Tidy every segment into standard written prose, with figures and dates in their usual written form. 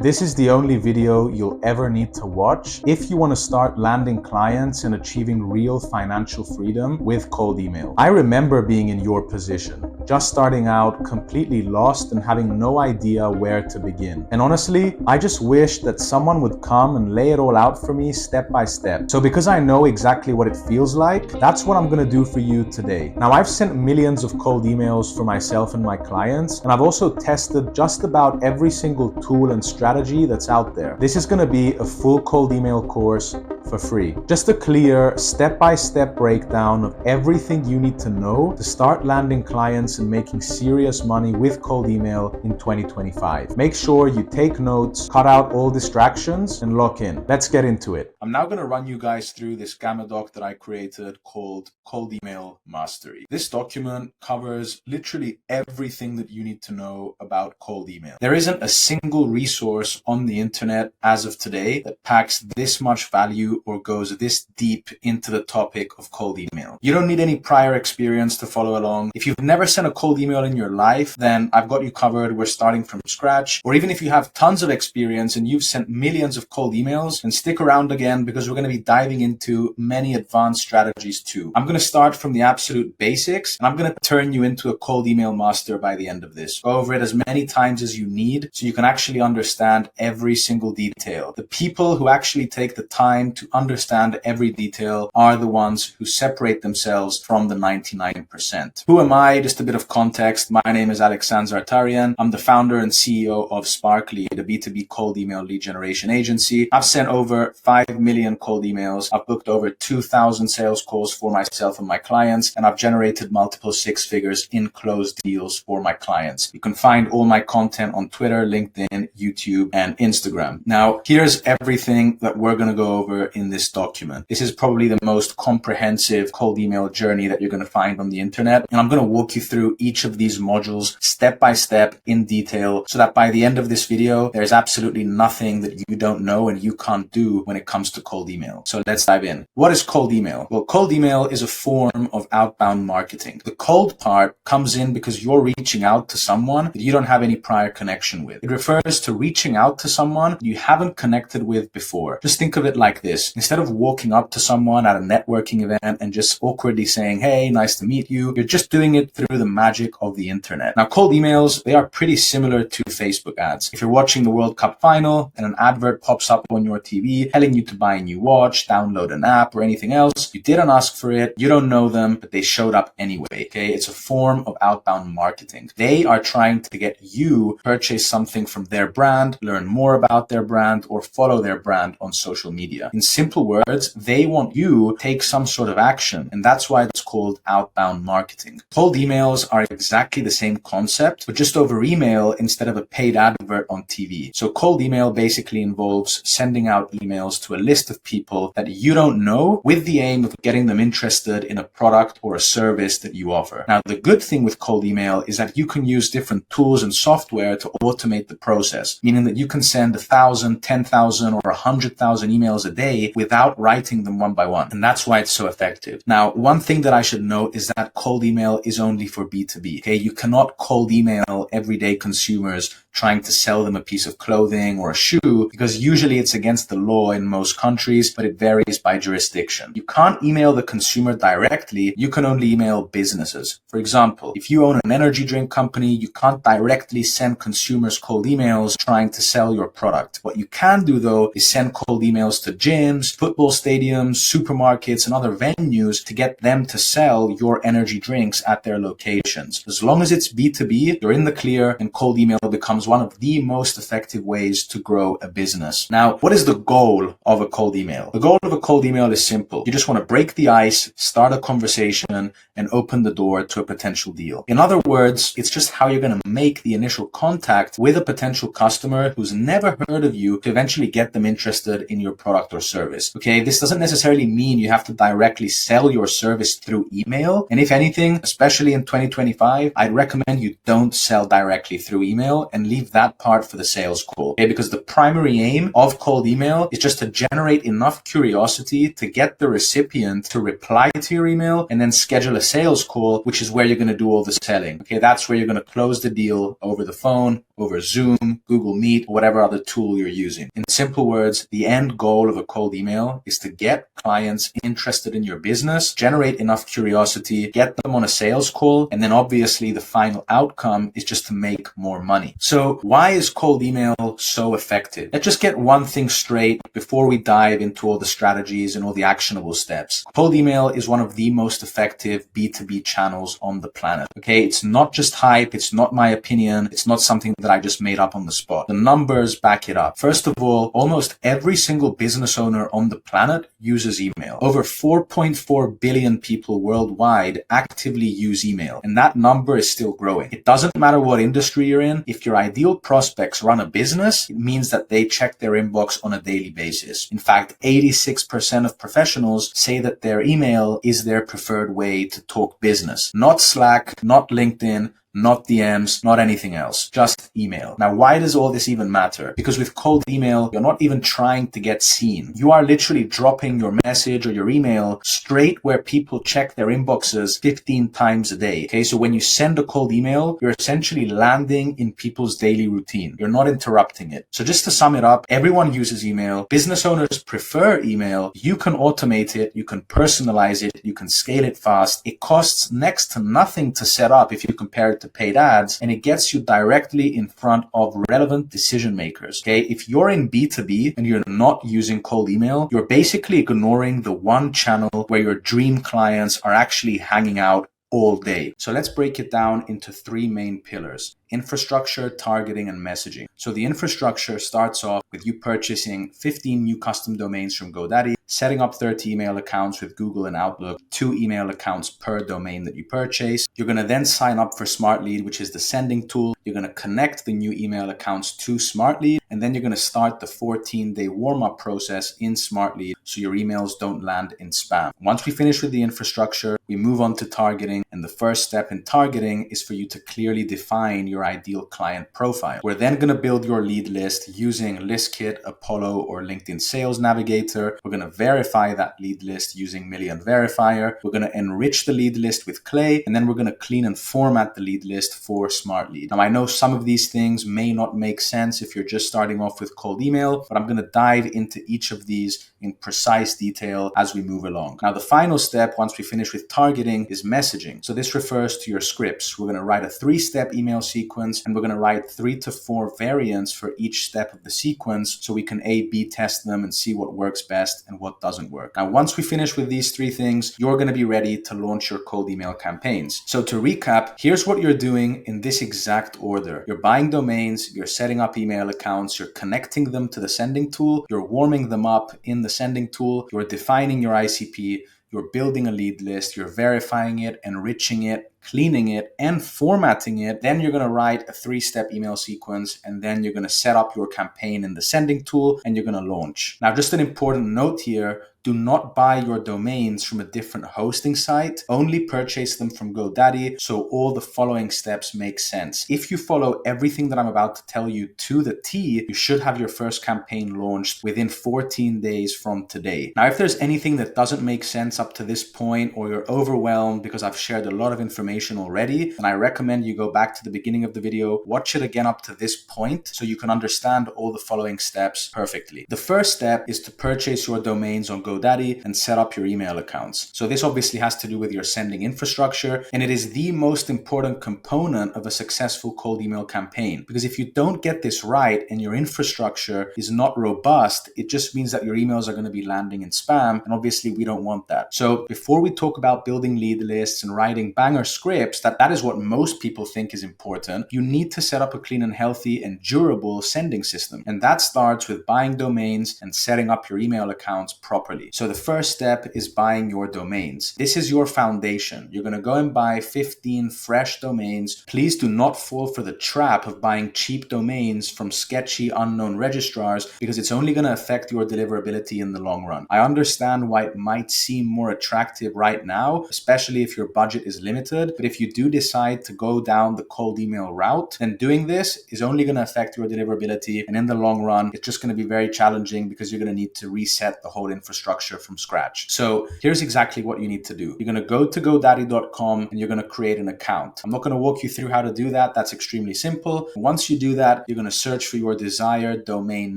This is the only video you'll ever need to watch if you want to start landing clients and achieving real financial freedom with cold email. I remember being in your position, just starting out, completely lost and having no idea where to begin. And honestly, I just wished that someone would come and lay it all out for me step by step. So because I know exactly what it feels like, that's what I'm gonna do for you today. Now, I've sent millions of cold emails for myself and my clients, and I've also tested just about every single tool and strategy that's out there. This is gonna be a full cold email course for free. Just a clear step-by-step breakdown of everything you need to know to start landing clients and making serious money with cold email in 2025. Make sure you take notes, cut out all distractions, and lock in. Let's get into it. I'm now going to run you guys through this Gamma doc that I created called Cold Email Mastery. This document covers literally everything that you need to know about cold email. There isn't a single resource on the internet as of today that packs this much value or goes this deep into the topic of cold email. You don't need any prior experience to follow along. If you've never sent a cold email in your life, then I've got you covered. We're starting from scratch. Or even if you have tons of experience and you've sent millions of cold emails, then stick around again because we're going to be diving into many advanced strategies too. I'm going to start from the absolute basics and I'm going to turn you into a cold email master by the end of this. Go over it as many times as you need so you can actually understand every single detail. The people who actually take the time to understand every detail are the ones who separate themselves from the 99%. Who am I? Just a bit of context. My name is Zartarian. I'm the founder and CEO of Smartlead, a B2B cold email lead generation agency. I've sent over 5 million cold emails. I've booked over 2,000 sales calls for myself and my clients, and I've generated multiple six figures in closed deals for my clients. You can find all my content on Twitter, LinkedIn, YouTube, and Instagram. Now, here's everything that we're going to go over in this document. This is probably the most comprehensive cold email journey that you're going to find on the internet. And I'm going to walk you through each of these modules step by step in detail so that by the end of this video, there's absolutely nothing that you don't know and you can't do when it comes to cold email. So let's dive in. What is cold email? Well, cold email is a form of outbound marketing. The cold part comes in because you're reaching out to someone that you don't have any prior connection with. It refers to reaching out to someone you haven't connected with before. Just think of it like this. Instead of walking up to someone at a networking event and just awkwardly saying, hey, nice to meet you, you're just doing it through the magic of the internet. Now, cold emails, they are pretty similar to Facebook ads. If you're watching the World Cup final and an advert pops up on your TV telling you to buy a new watch, download an app, or anything else, you didn't ask for it, you don't know them, but they showed up anyway, okay? It's a form of outbound marketing. They are trying to get you to purchase something from their brand, learn more about their brand, or follow their brand on social media. In simple words, they want you to take some sort of action, and that's why it's called outbound marketing. Cold emails are exactly the same concept, but just over email instead of a paid advert on TV. So cold email basically involves sending out emails to a list of people that you don't know with the aim of getting them interested in a product or a service that you offer. Now, the good thing with cold email is that you can use different tools and software to automate the process, meaning that you can send 1,000, 10,000, or 100,000 emails a day without writing them one by one. And that's why it's so effective. Now, one thing that I should note is that cold email is only for B2B. Okay, you cannot cold email everyday consumers trying to sell them a piece of clothing or a shoe because usually it's against the law in most countries, but it varies by jurisdiction. You can't email the consumer directly. You can only email businesses. For example, if you own an energy drink company, you can't directly send consumers cold emails trying to sell your product. What you can do though is send cold emails to gyms, football stadiums, supermarkets, and other venues to get them to sell your energy drinks at their locations. As long as it's B2B, you're in the clear, and cold email becomes one of the most effective ways to grow a business. Now, what is the goal of a cold email? The goal of a cold email is simple. You just want to break the ice, start a conversation, and open the door to a potential deal. In other words, it's just how you're going to make the initial contact with a potential customer who's never heard of you to eventually get them interested in your product or service. service. Okay, this doesn't necessarily mean you have to directly sell your service through email. And if anything, especially in 2025, I'd recommend you don't sell directly through email and leave that part for the sales call. Okay, because the primary aim of cold email is just to generate enough curiosity to get the recipient to reply to your email and then schedule a sales call, which is where you're going to do all the selling. Okay, that's where you're going to close the deal over the phone, over Zoom, Google Meet, or whatever other tool you're using. In simple words, the end goal of a cold email is to get clients interested in your business, generate enough curiosity, get them on a sales call, and then obviously the final outcome is just to make more money. So why is cold email so effective? Let's just get one thing straight before we dive into all the strategies and all the actionable steps. Cold email is one of the most effective B2B channels on the planet. Okay, it's not just hype, it's not my opinion, it's not something that I just made up on the spot. The numbers back it up. First of all, almost every single business owner on the planet uses email. Over 4.4 billion people worldwide actively use email, and that number is still growing. It doesn't matter what industry you're in. If your ideal prospects run a business, it means that they check their inbox on a daily basis. In fact, 86% of professionals say that their email is their preferred way to talk business. Not Slack, not LinkedIn, not DMs, not anything else, just email. Now, why does all this even matter? Because with cold email, you're not even trying to get seen. You are literally dropping your message or your email straight where people check their inboxes 15 times a day. Okay, so when you send a cold email, you're essentially landing in people's daily routine. You're not interrupting it. So just to sum it up, everyone uses email. Business owners prefer email. You can automate it. You can personalize it. You can scale it fast. It costs next to nothing to set up if you compare it to paid ads, and it gets you directly in front of relevant decision makers. Okay, if you're in B2B and you're not using cold email, you're basically ignoring the one channel where your dream clients are actually hanging out all day. So let's break it down into three main pillars: infrastructure, targeting, and messaging. So the infrastructure starts off with you purchasing 15 new custom domains from GoDaddy, setting up 30 email accounts with Google and Outlook, 2 email accounts per domain that you purchase. You're going to then sign up for Smartlead, which is the sending tool. You're going to connect the new email accounts to Smartlead, and then you're going to start the 14-day warm-up process in Smartlead so your emails don't land in spam. Once we finish with the infrastructure, we move on to targeting, and the first step in targeting is for you to clearly define your ideal client profile. We're then going to build your lead list using ListKit, Apollo, or LinkedIn Sales Navigator. We're going to verify that lead list using Million Verifier. We're going to enrich the lead list with Clay, and then we're going to clean and format the lead list for Smartlead. Now, I know some of these things may not make sense if you're just starting off with cold email, but I'm going to dive into each of these in precise detail as we move along. Now, the final step, once we finish with targeting, is messaging. So this refers to your scripts. We're going to write a 3-step email sequence, and we're going to write 3 to 4 variants for each step of the sequence so we can A/B test them and see what works best and what doesn't work. Now, once we finish with these 3 things, you're going to be ready to launch your cold email campaigns. So to recap, here's what you're doing in this exact order. You're buying domains, you're setting up email accounts, you're connecting them to the sending tool, you're warming them up in the sending tool, you're defining your ICP, you're building a lead list, you're verifying it, enriching it, cleaning it, and formatting it. Then you're going to write a 3-step email sequence, and then you're going to set up your campaign in the sending tool, and you're going to launch. Now, just an important note here, do not buy your domains from a different hosting site. Only purchase them from GoDaddy so all the following steps make sense. If you follow everything that I'm about to tell you to the T, you should have your first campaign launched within 14 days from today. Now, if there's anything that doesn't make sense up to this point, or you're overwhelmed because I've shared a lot of information already, then I recommend you go back to the beginning of the video, watch it again up to this point so you can understand all the following steps perfectly. The first step is to purchase your domains on GoDaddy and set up your email accounts. So this obviously has to do with your sending infrastructure, and it is the most important component of a successful cold email campaign. Because if you don't get this right and your infrastructure is not robust, it just means that your emails are going to be landing in spam, and obviously we don't want that. So before we talk about building lead lists and writing banger scripts, that is what most people think is important, you need to set up a clean and healthy and durable sending system. And that starts with buying domains and setting up your email accounts properly. early. So the first step is buying your domains. This is your foundation. You're going to go and buy 15 fresh domains. Please do not fall for the trap of buying cheap domains from sketchy, unknown registrars, because it's only going to affect your deliverability in the long run. I understand why it might seem more attractive right now, especially if your budget is limited. But if you do decide to go down the cold email route, then doing this is only going to affect your deliverability. And in the long run, it's just going to be very challenging because you're going to need to reset the whole infrastructure from scratch. So here's exactly what you need to do. You're going to go to GoDaddy.com and you're going to create an account. I'm not going to walk you through how to do that. That's extremely simple. Once you do that, you're going to search for your desired domain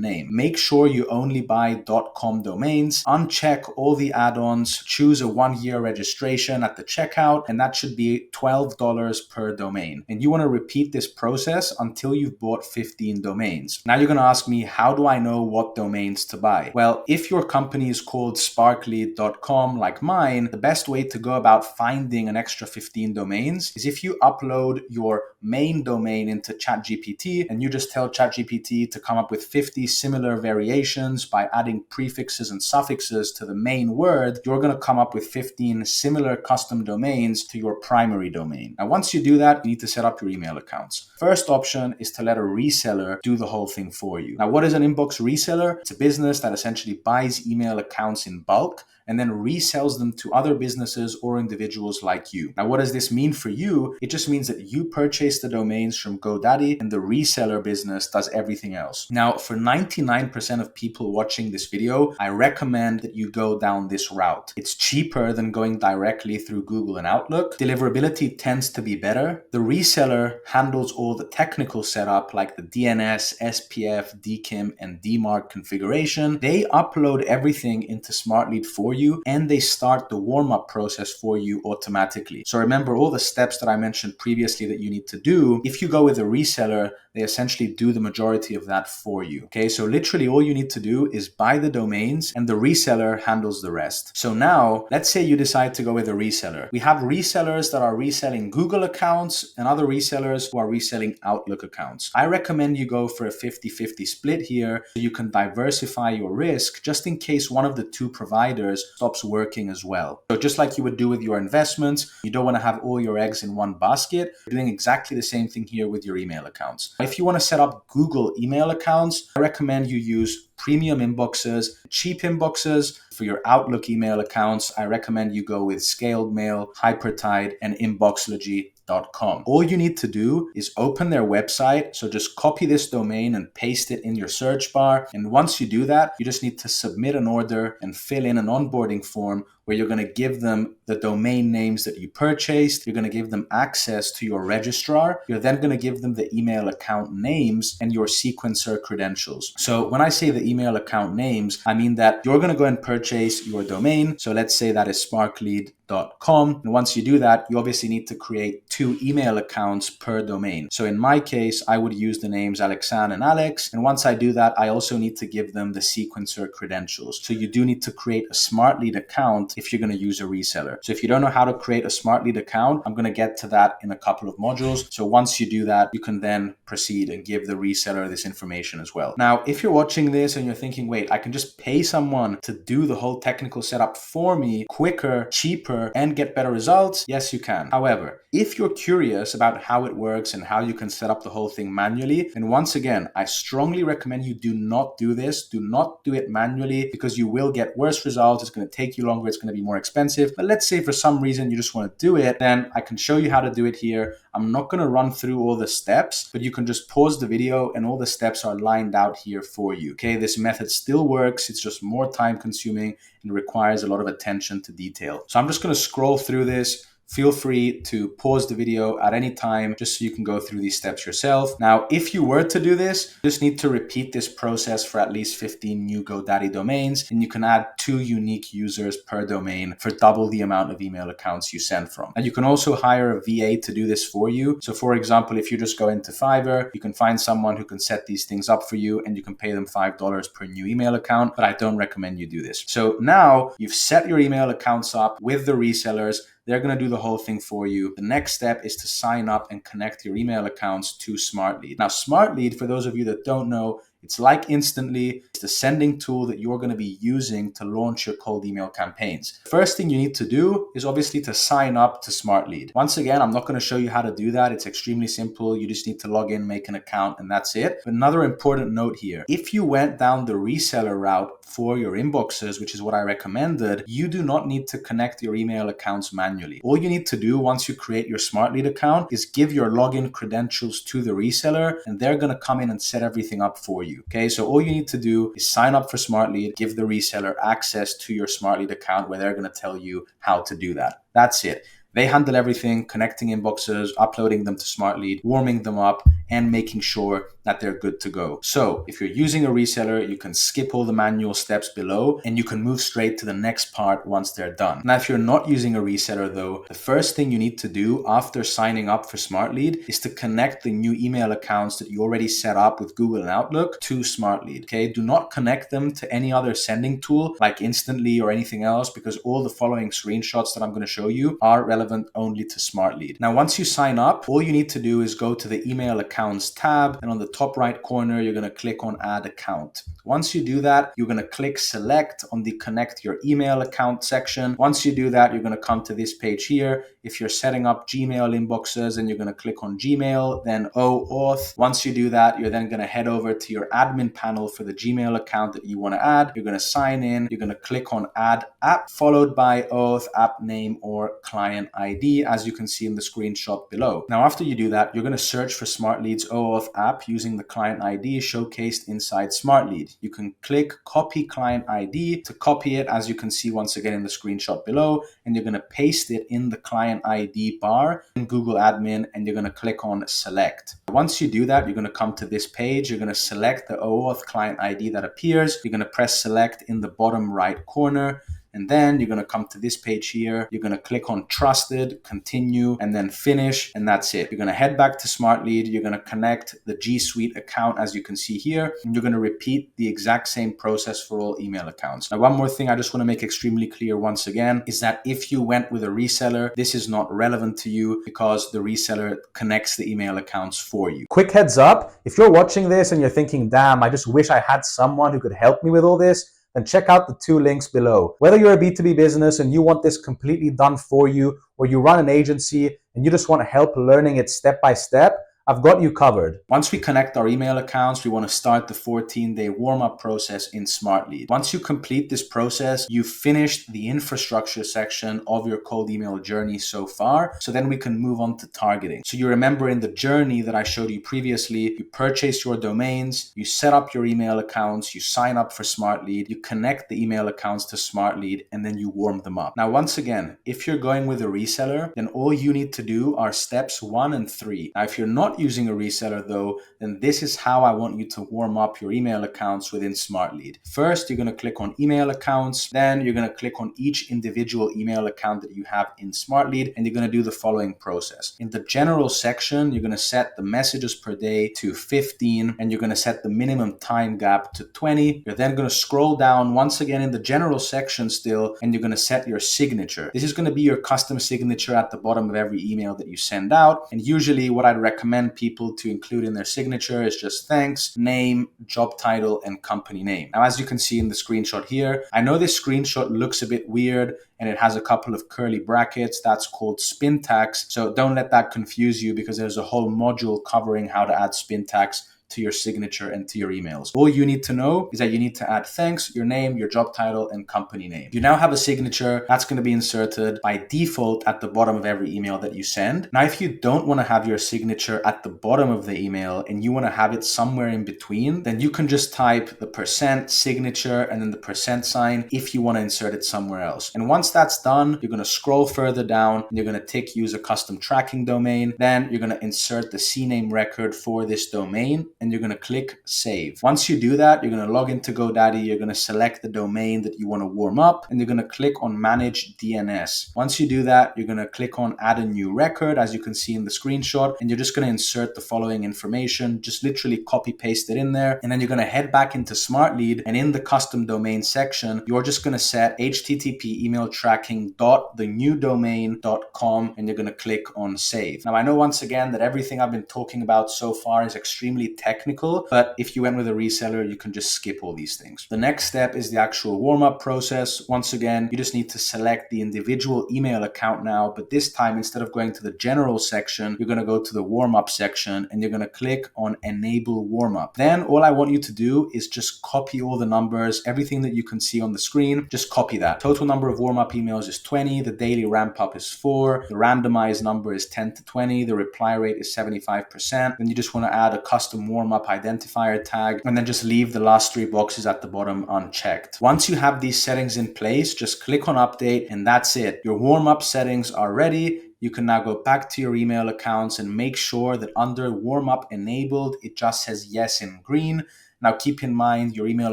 name. Make sure you only buy .com domains. Uncheck all the add-ons. Choose a 1-year registration at the checkout, and that should be $12 per domain. And you want to repeat this process until you've bought 15 domains. Now you're going to ask me, how do I know what domains to buy? Well, if your company is called Sparklead.com like mine, the best way to go about finding an extra 15 domains is if you upload your main domain into ChatGPT and you just tell ChatGPT to come up with 50 similar variations by adding prefixes and suffixes to the main word, you're going to come up with 15 similar custom domains to your primary domain. Now, once you do that, you need to set up your email accounts. First option is to let a reseller do the whole thing for you. Now, what is an inbox reseller? It's a business that essentially buys email accounts in bulk and then resells them to other businesses or individuals like you. Now, what does this mean for you? It just means that you purchase the domains from GoDaddy and the reseller business does everything else. Now, for 99% of people watching this video, I recommend that you go down this route. It's cheaper than going directly through Google and Outlook. Deliverability tends to be better. The reseller handles all the technical setup like the DNS, SPF, DKIM, and DMARC configuration. They upload everything into Smartlead for you, and they start the warm-up process for you automatically. So remember all the steps that I mentioned previously that you need to do. If you go with a reseller, they essentially do the majority of that for you. Okay, so literally all you need to do is buy the domains and the reseller handles the rest. So now, let's say you decide to go with a reseller. We have resellers that are reselling Google accounts and other resellers who are reselling Outlook accounts. I recommend you go for a 50-50 split here so you can diversify your risk just in case one of the two providers stops working as well. So just like you would do with your investments, you don't want to have all your eggs in one basket. You're doing exactly the same thing here with your email accounts. If you want to set up Google email accounts, I recommend you use premium inboxes, cheap inboxes. For your Outlook email accounts, I recommend you go with Scaled Mail, Hypertide, and Inboxlogy.com. All you need to do is open their website. So just copy this domain and paste it in your search bar. And once you do that, you just need to submit an order and fill in an onboarding form where you're going to give them the domain names that you purchased. You're going to give them access to your registrar. You're then going to give them the email account names and your sequencer credentials. So when I say the email account names, I mean that you're going to go and purchase your domain. So let's say that is Sparklead.com. And once you do that, you obviously need to create 2 email accounts per domain. So in my case, I would use the names Alexan and Alex. And once I do that, I also need to give them the sequencer credentials. So you do need to create a Smartlead account if you're going to use a reseller. So if you don't know how to create a Smartlead account, I'm going to get to that in a couple of modules. So once you do that, you can then proceed and give the reseller this information as well. Now, if you're watching this and you're thinking, wait, I can just pay someone to do the whole technical setup for me quicker, cheaper, and get better results, yes, you can. However, if you're curious about how it works and how you can set up the whole thing manually, then once again, I strongly recommend you do not do this. Do not do it manually because you will get worse results. It's going to take you longer. It's going to be more expensive. But let's say for some reason you just want to do it, then I can show you how to do it here. I'm not going to run through all the steps, but you can just pause the video and all the steps are lined out here for you. Okay, this method still works. It's just more time consuming and requires a lot of attention to detail. So I'm just going to scroll through this. Feel free to pause the video at any time just so you can go through these steps yourself. Now, if you were to do this, you just need to repeat this process for at least 15 new GoDaddy domains, and you can add 2 unique users per domain for double the amount of email accounts you send from. And you can also hire a VA to do this for you. So for example, if you just go into Fiverr, you can find someone who can set these things up for you and you can pay them $5 per new email account, but I don't recommend you do this. So now you've set your email accounts up with the resellers. They're going to do the whole thing for you. The next step is to sign up and connect your email accounts to Smartlead. Now, Smartlead, for those of you that don't know, It's like Instantly. It's the sending tool that you're going to be using to launch your cold email campaigns. First thing you need to do is obviously to sign up to Smartlead. Once again, I'm not going to show you how to do that. It's extremely simple. You just need to log in, make an account, and that's it. But another important note here, if you went down the reseller route for your inboxes, which is what I recommended, you do not need to connect your email accounts manually. All you need to do once you create your Smartlead account is give your login credentials to the reseller, and they're going to come in and set everything up for you. Okay, so all you need to do is sign up for Smartlead, give the reseller access to your Smartlead account where they're going to tell you how to do that. That's it. They handle everything, connecting inboxes, uploading them to Smartlead, warming them up, and making sure that they're good to go. So if you're using a reseller, you can skip all the manual steps below and you can move straight to the next part once they're done. Now, if you're not using a reseller though, the first thing you need to do after signing up for Smartlead is to connect the new email accounts that you already set up with Google and Outlook to Smartlead. Okay, do not connect them to any other sending tool like Instantly or anything else, because all the following screenshots that I'm going to show you are relevant only to Smartlead. Now, once you sign up, all you need to do is go to the email accounts tab, and on the top right corner, you're going to click on add account. Once you do that, you're going to click select on the connect your email account section. Once you do that, you're going to come to this page here. If you're setting up Gmail inboxes, and you're going to click on Gmail, then OAuth. Once you do that, you're then going to head over to your admin panel for the Gmail account that you want to add. You're going to sign in. You're going to click on add app, followed by OAuth, app name, or client ID, as you can see in the screenshot below. Now, after you do that, you're going to search for Smartlead's OAuth app using the client ID showcased inside Smartlead. You can click copy client ID to copy it, as you can see once again in the screenshot below, and you're going to paste it in the client ID bar in Google Admin, and you're going to click on select. Once you do that, you're going to come to this page. You're going to select the OAuth client ID that appears. You're going to press select in the bottom right corner. And then you're going to come to this page here. You're going to click on trusted, continue, and then finish. And that's it. You're going to head back to Smartlead. You're going to connect the G Suite account, as you can see here. And you're going to repeat the exact same process for all email accounts. Now, one more thing I just want to make extremely clear once again is that if you went with a reseller, this is not relevant to you because the reseller connects the email accounts for you. Quick heads up, if you're watching this and you're thinking, damn, I just wish I had someone who could help me with all this, then check out the 2 links below. Whether you're a B2B business and you want this completely done for you, or you run an agency and you just want help learning it step by step, I've got you covered. Once we connect our email accounts, we want to start the 14-day warm-up process in Smartlead. Once you complete this process, you've finished the infrastructure section of your cold email journey so far. So then we can move on to targeting. So you remember in the journey that I showed you previously, you purchase your domains, you set up your email accounts, you sign up for Smartlead, you connect the email accounts to Smartlead, and then you warm them up. Now, once again, if you're going with a reseller, then all you need to do are steps 1 and 3. Now, if you're not using a reseller though, then this is how I want you to warm up your email accounts within Smartlead. First, you're going to click on email accounts. Then you're going to click on each individual email account that you have in Smartlead, and you're going to do the following process. In the general section, you're going to set the messages per day to 15, and you're going to set the minimum time gap to 20. You're then going to scroll down once again in the general section still, and you're going to set your signature. This is going to be your custom signature at the bottom of every email that you send out. And usually what I'd recommend people to include in their signature is just thanks, name, job title, and company name. Now, as you can see in the screenshot here, I know this screenshot looks a bit weird and it has a couple of curly brackets. That's called Spintax. So don't let that confuse you, because there's a whole module covering how to add Spintax to your signature and to your emails. All you need to know is that you need to add thanks, your name, your job title, and company name. You now have a signature that's going to be inserted by default at the bottom of every email that you send. Now, if you don't want to have your signature at the bottom of the email and you want to have it somewhere in between, then you can just type the % signature and then the % sign if you want to insert it somewhere else. And once that's done, you're going to scroll further down and you're going to tick use a custom tracking domain. Then you're going to insert the CNAME record for this domain, and you're going to click save. Once you do that, you're going to log into GoDaddy, you're going to select the domain that you want to warm up, and you're going to click on manage DNS. Once you do that, you're going to click on add a new record, as you can see in the screenshot, and you're just going to insert the following information, just literally copy paste it in there, and then you're going to head back into Smartlead, and in the custom domain section, you're just going to set http email tracking .thenewdomain.com, and you're going to click on save. Now, I know once again that everything I've been talking about so far is extremely technical, technical, but if you went with a reseller, you can just skip all these things. The next step is the actual warm-up process. Once again, you just need to select the individual email account now, but this time, instead of going to the general section, you're going to go to the warm-up section and you're going to click on enable warm-up. Then all I want you to do is just copy all the numbers, everything that you can see on the screen, just copy that. Total number of warm-up emails is 20, the daily ramp-up is 4, the randomized number is 10 to 20, the reply rate is 75%. Then you just want to add a custom warm-up identifier tag and then just leave the last 3 boxes at the bottom unchecked. Once you have these settings in place, just click on update and that's it. Your warm-up settings are ready. You can now go back to your email accounts and make sure that under warm-up enabled, it just says yes in green. Now, keep in mind, your email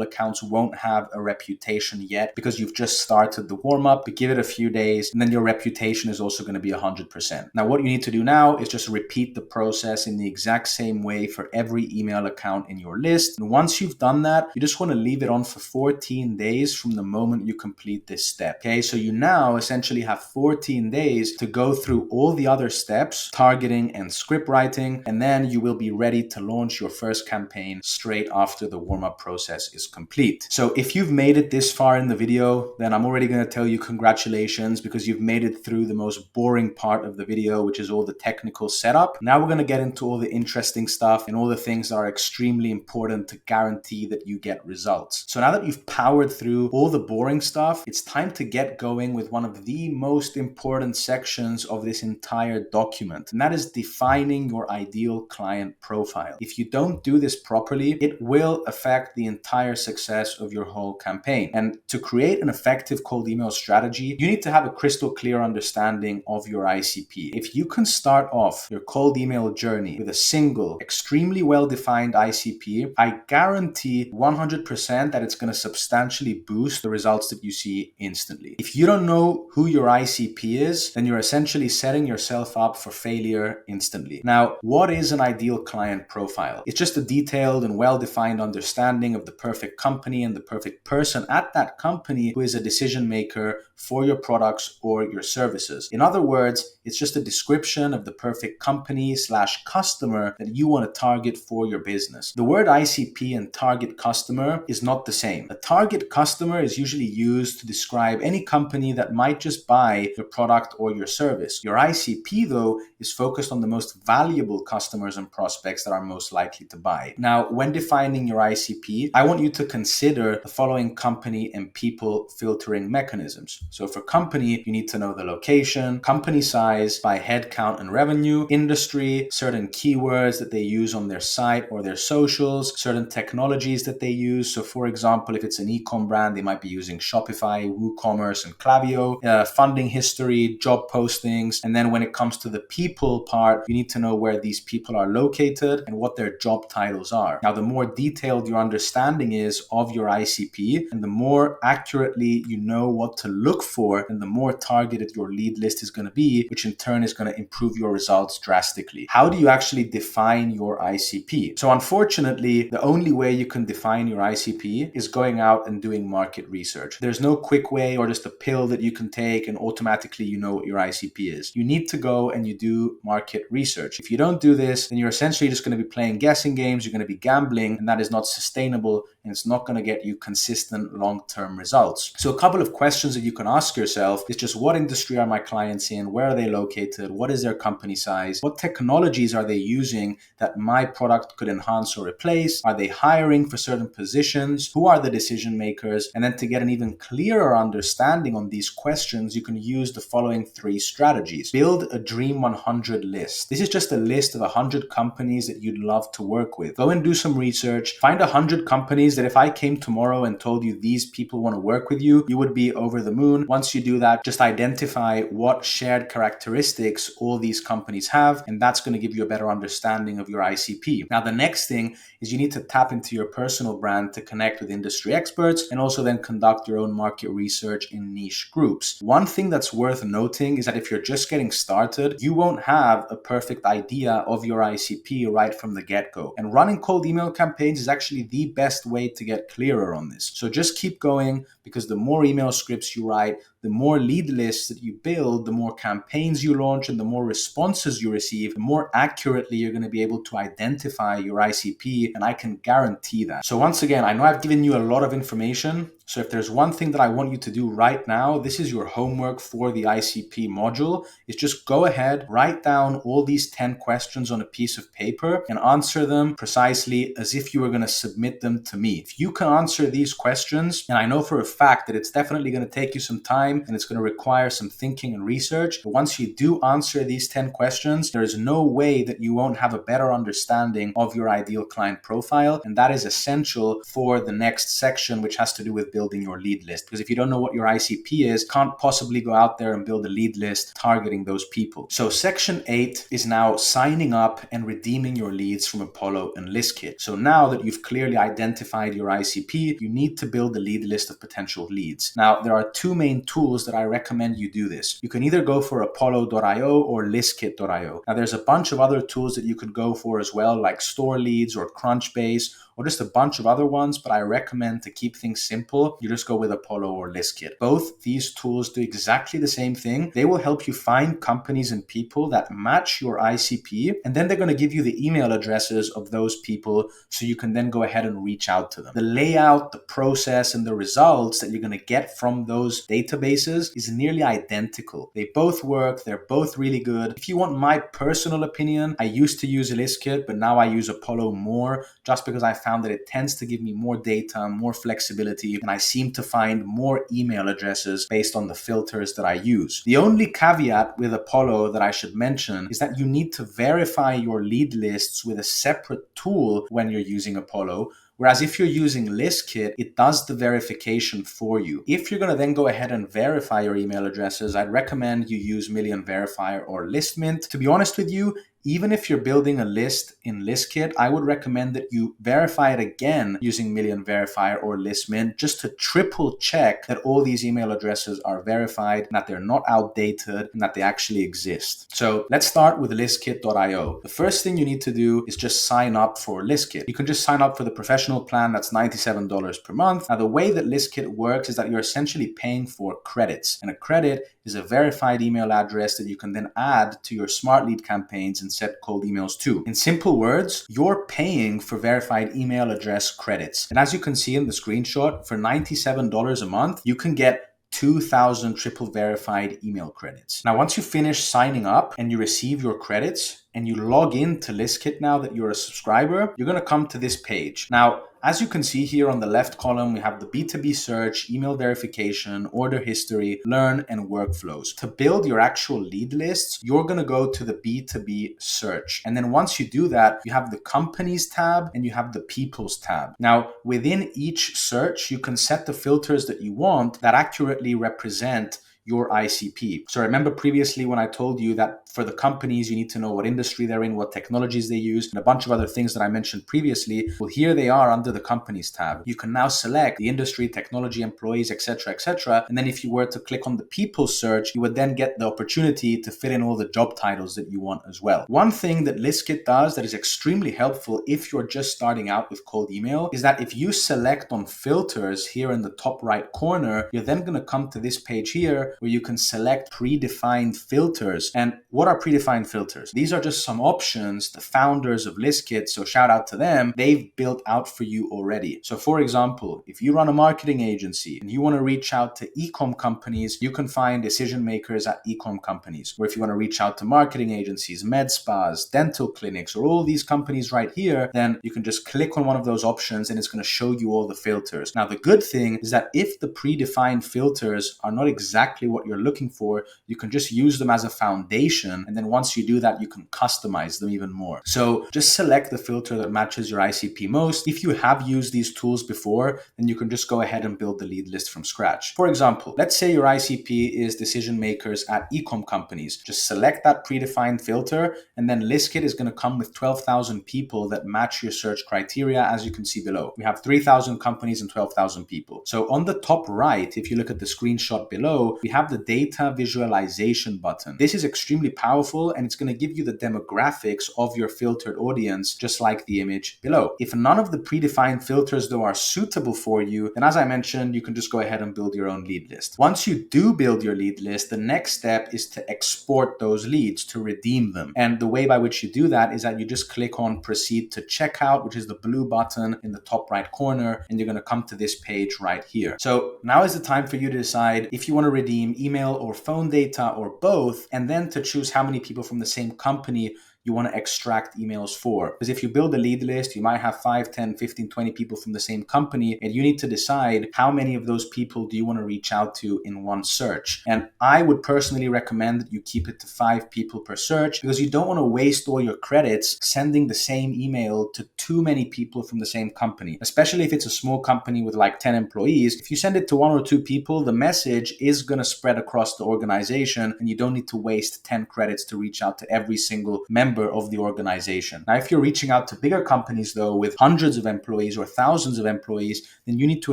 accounts won't have a reputation yet because you've just started the warm-up, but give it a few days, and then your reputation is also going to be 100%. Now, what you need to do now is just repeat the process in the exact same way for every email account in your list. And once you've done that, you just want to leave it on for 14 days from the moment you complete this step. Okay, so you now essentially have 14 days to go through all the other steps, targeting and script writing, and then you will be ready to launch your first campaign straight after the warm-up process is complete. So if you've made it this far in the video, then I'm already going to tell you congratulations, because you've made it through the most boring part of the video, which is all the technical setup. Now we're going to get into all the interesting stuff and all the things that are extremely important to guarantee that you get results. So now that you've powered through all the boring stuff, it's time to get going with one of the most important sections of this entire document, and that is defining your ideal client profile. If you don't do this properly, it will affect the entire success of your whole campaign. And to create an effective cold email strategy, you need to have a crystal clear understanding of your ICP. If you can start off your cold email journey with a single, extremely well-defined ICP, I guarantee 100% that it's going to substantially boost the results that you see instantly. If you don't know who your ICP is, then you're essentially setting yourself up for failure instantly. Now, what is an ideal client profile? It's just a detailed and well-defined understanding of the perfect company and the perfect person at that company who is a decision maker for your products or your services. In other words, it's just a description of the perfect company / customer that you want to target for your business. The word ICP and target customer is not the same. A target customer is usually used to describe any company that might just buy your product or your service. Your ICP, though, is focused on the most valuable customers and prospects that are most likely to buy. Now, when defining your ICP, I want you to consider the following company and people filtering mechanisms. So for company, you need to know the location, company size by head count and revenue, industry, certain keywords that they use on their site or their socials, certain technologies that they use. So for example, if it's an e-com brand, they might be using Shopify, WooCommerce, and Klaviyo, funding history, job postings. And then when it comes to the people part, you need to know where these people are located and what their job titles are. Now, the more detailed your understanding is of your ICP and the more accurately you know what to look for, and the more targeted your lead list is going to be, which in turn is going to improve your results drastically. How do you actually define your ICP? So unfortunately, the only way you can define your ICP is going out and doing market research. There's no quick way or just a pill that you can take and automatically you know what your ICP is. You need to go and you do market research. If you don't do this, then you're essentially just going to be playing guessing games, you're going to be gambling, and that is not sustainable, and it's not going to get you consistent long-term results. So a couple of questions that you can ask yourself is just, what industry are my clients in? Where are they located? What is their company size? What technologies are they using that my product could enhance or replace? Are they hiring for certain positions? Who are the decision makers? And then to get an even clearer understanding on these questions, you can use the following 3 strategies. Build a Dream 100 list. This is just a list of 100 companies that you'd love to work with. Go and do some research. Find 100 companies that if I came tomorrow and told you these people want to work with you, you would be over the moon. Once you do that, just identify what shared characteristics all these companies have, and that's going to give you a better understanding of your ICP. Now, the next thing is you need to tap into your personal brand to connect with industry experts and also then conduct your own market research in niche groups. One thing that's worth noting is that if you're just getting started, you won't have a perfect idea of your ICP right from the get-go. And running cold email campaigns is actually the best way to get clearer on this. So just keep going, because the more email scripts you write, the more lead lists that you build, the more campaigns you launch, and the more responses you receive, the more accurately you're going to be able to identify your ICP, and I can guarantee that. So once again, I know I've given you a lot of information. So if there's one thing that I want you to do right now, this is your homework for the ICP module, is just go ahead, write down all these 10 questions on a piece of paper and answer them precisely as if you were going to submit them to me. If you can answer these questions, and I know for a fact that it's definitely going to take you some time and it's going to require some thinking and research, but once you do answer these 10 questions, there is no way that you won't have a better understanding of your ideal client profile. And that is essential for the next section, which has to do with building your lead list. Because if you don't know what your ICP is, can't possibly go out there and build a lead list targeting those people. So section 8 is now signing up and redeeming your leads from Apollo and ListKit. So now that you've clearly identified your ICP, you need to build a lead list of potential leads. Now, there are two main tools that I recommend you do this. You can either go for Apollo.io or ListKit.io. Now, there's a bunch of other tools that you could go for as well, like StoreLeads or Crunchbase, or just a bunch of other ones, but I recommend to keep things simple, you just go with Apollo or ListKit. Both these tools do exactly the same thing. They will help you find companies and people that match your ICP, and then they're going to give you the email addresses of those people so you can then go ahead and reach out to them. The layout, the process, and the results that you're going to get from those databases is nearly identical. They both work. They're both really good. If you want my personal opinion, I used to use ListKit, but now I use Apollo more just because I found that it tends to give me more data, more flexibility, and I seem to find more email addresses based on the filters that I use. The only caveat with Apollo that I should mention is that you need to verify your lead lists with a separate tool when you're using Apollo. Whereas if you're using ListKit, it does the verification for you. If you're going to then go ahead and verify your email addresses, I'd recommend you use Million Verifier or ListMint. To be honest with you, even if you're building a list in ListKit, I would recommend that you verify it again using Million Verifier or ListMint just to triple check that all these email addresses are verified, and that they're not outdated, and that they actually exist. So let's start with ListKit.io. The first thing you need to do is just sign up for ListKit. You can just sign up for the professional plan, that's $97 per month. Now, the way that ListKit works is that you're essentially paying for credits, and a credit is a verified email address that you can then add to your Smartlead campaigns and set cold emails to. In simple words, you're paying for verified email address credits. And as you can see in the screenshot, for $97 a month, you can get 2,000 triple verified email credits. Now, once you finish signing up and you receive your credits and you log in to ListKit now that you're a subscriber, you're going to come to this page. Now, as you can see here on the left column, we have the B2B search, email verification, order history, learn, and workflows. To build your actual lead lists, you're going to go to the B2B search. And then once you do that, you have the companies tab and you have the people's tab. Now, within each search, you can set the filters that you want that accurately represent your ICP. So remember previously when I told you that for the companies, you need to know what industry they're in, what technologies they use, and a bunch of other things that I mentioned previously. Well, here they are under the companies tab. You can now select the industry, technology, employees, etc., etc. And then if you were to click on the people search, you would then get the opportunity to fill in all the job titles that you want as well. One thing that ListKit does that is extremely helpful if you're just starting out with cold email is that if you select on filters here in the top right corner, you're then going to come to this page here where you can select predefined filters. And what are predefined filters? These are just some options the founders of ListKit, so shout out to them, they've built out for you already. So for example, if you run a marketing agency and you want to reach out to e-com companies, you can find decision makers at e-com companies. Or if you want to reach out to marketing agencies, med spas, dental clinics, or all these companies right here, then you can just click on one of those options and it's going to show you all the filters. Now, the good thing is that if the predefined filters are not exactly what you're looking for, you can just use them as a foundation. And then once you do that, you can customize them even more. So just select the filter that matches your ICP most. If you have used these tools before, then you can just go ahead and build the lead list from scratch. For example, let's say your ICP is decision makers at e-com companies. Just select that predefined filter, and then ListKit is going to come with 12,000 people that match your search criteria, as you can see below. We have 3,000 companies and 12,000 people. So on the top right, if you look at the screenshot below, we have the data visualization button. This is extremely powerful, and it's going to give you the demographics of your filtered audience, just like the image below. If none of the predefined filters though are suitable for you, then as I mentioned, you can just go ahead and build your own lead list. Once you do build your lead list, the next step is to export those leads, to redeem them. And the way by which you do that is that you just click on proceed to checkout, which is the blue button in the top right corner, and you're going to come to this page right here. So now is the time for you to decide if you want to redeem email or phone data or both, and then to choose how many people from the same company you want to extract emails for. Because if you build a lead list, you might have 5, 10, 15, 20 people from the same company, and you need to decide how many of those people do you want to reach out to in one search. And I would personally recommend that you keep it to 5 people per search, because you don't want to waste all your credits sending the same email to too many people from the same company, especially if it's a small company with like 10 employees. If you send it to 1 or 2 people, the message is going to spread across the organization, and you don't need to waste 10 credits to reach out to every single member of the organization. Now, if you're reaching out to bigger companies though, with hundreds of employees or thousands of employees, then you need to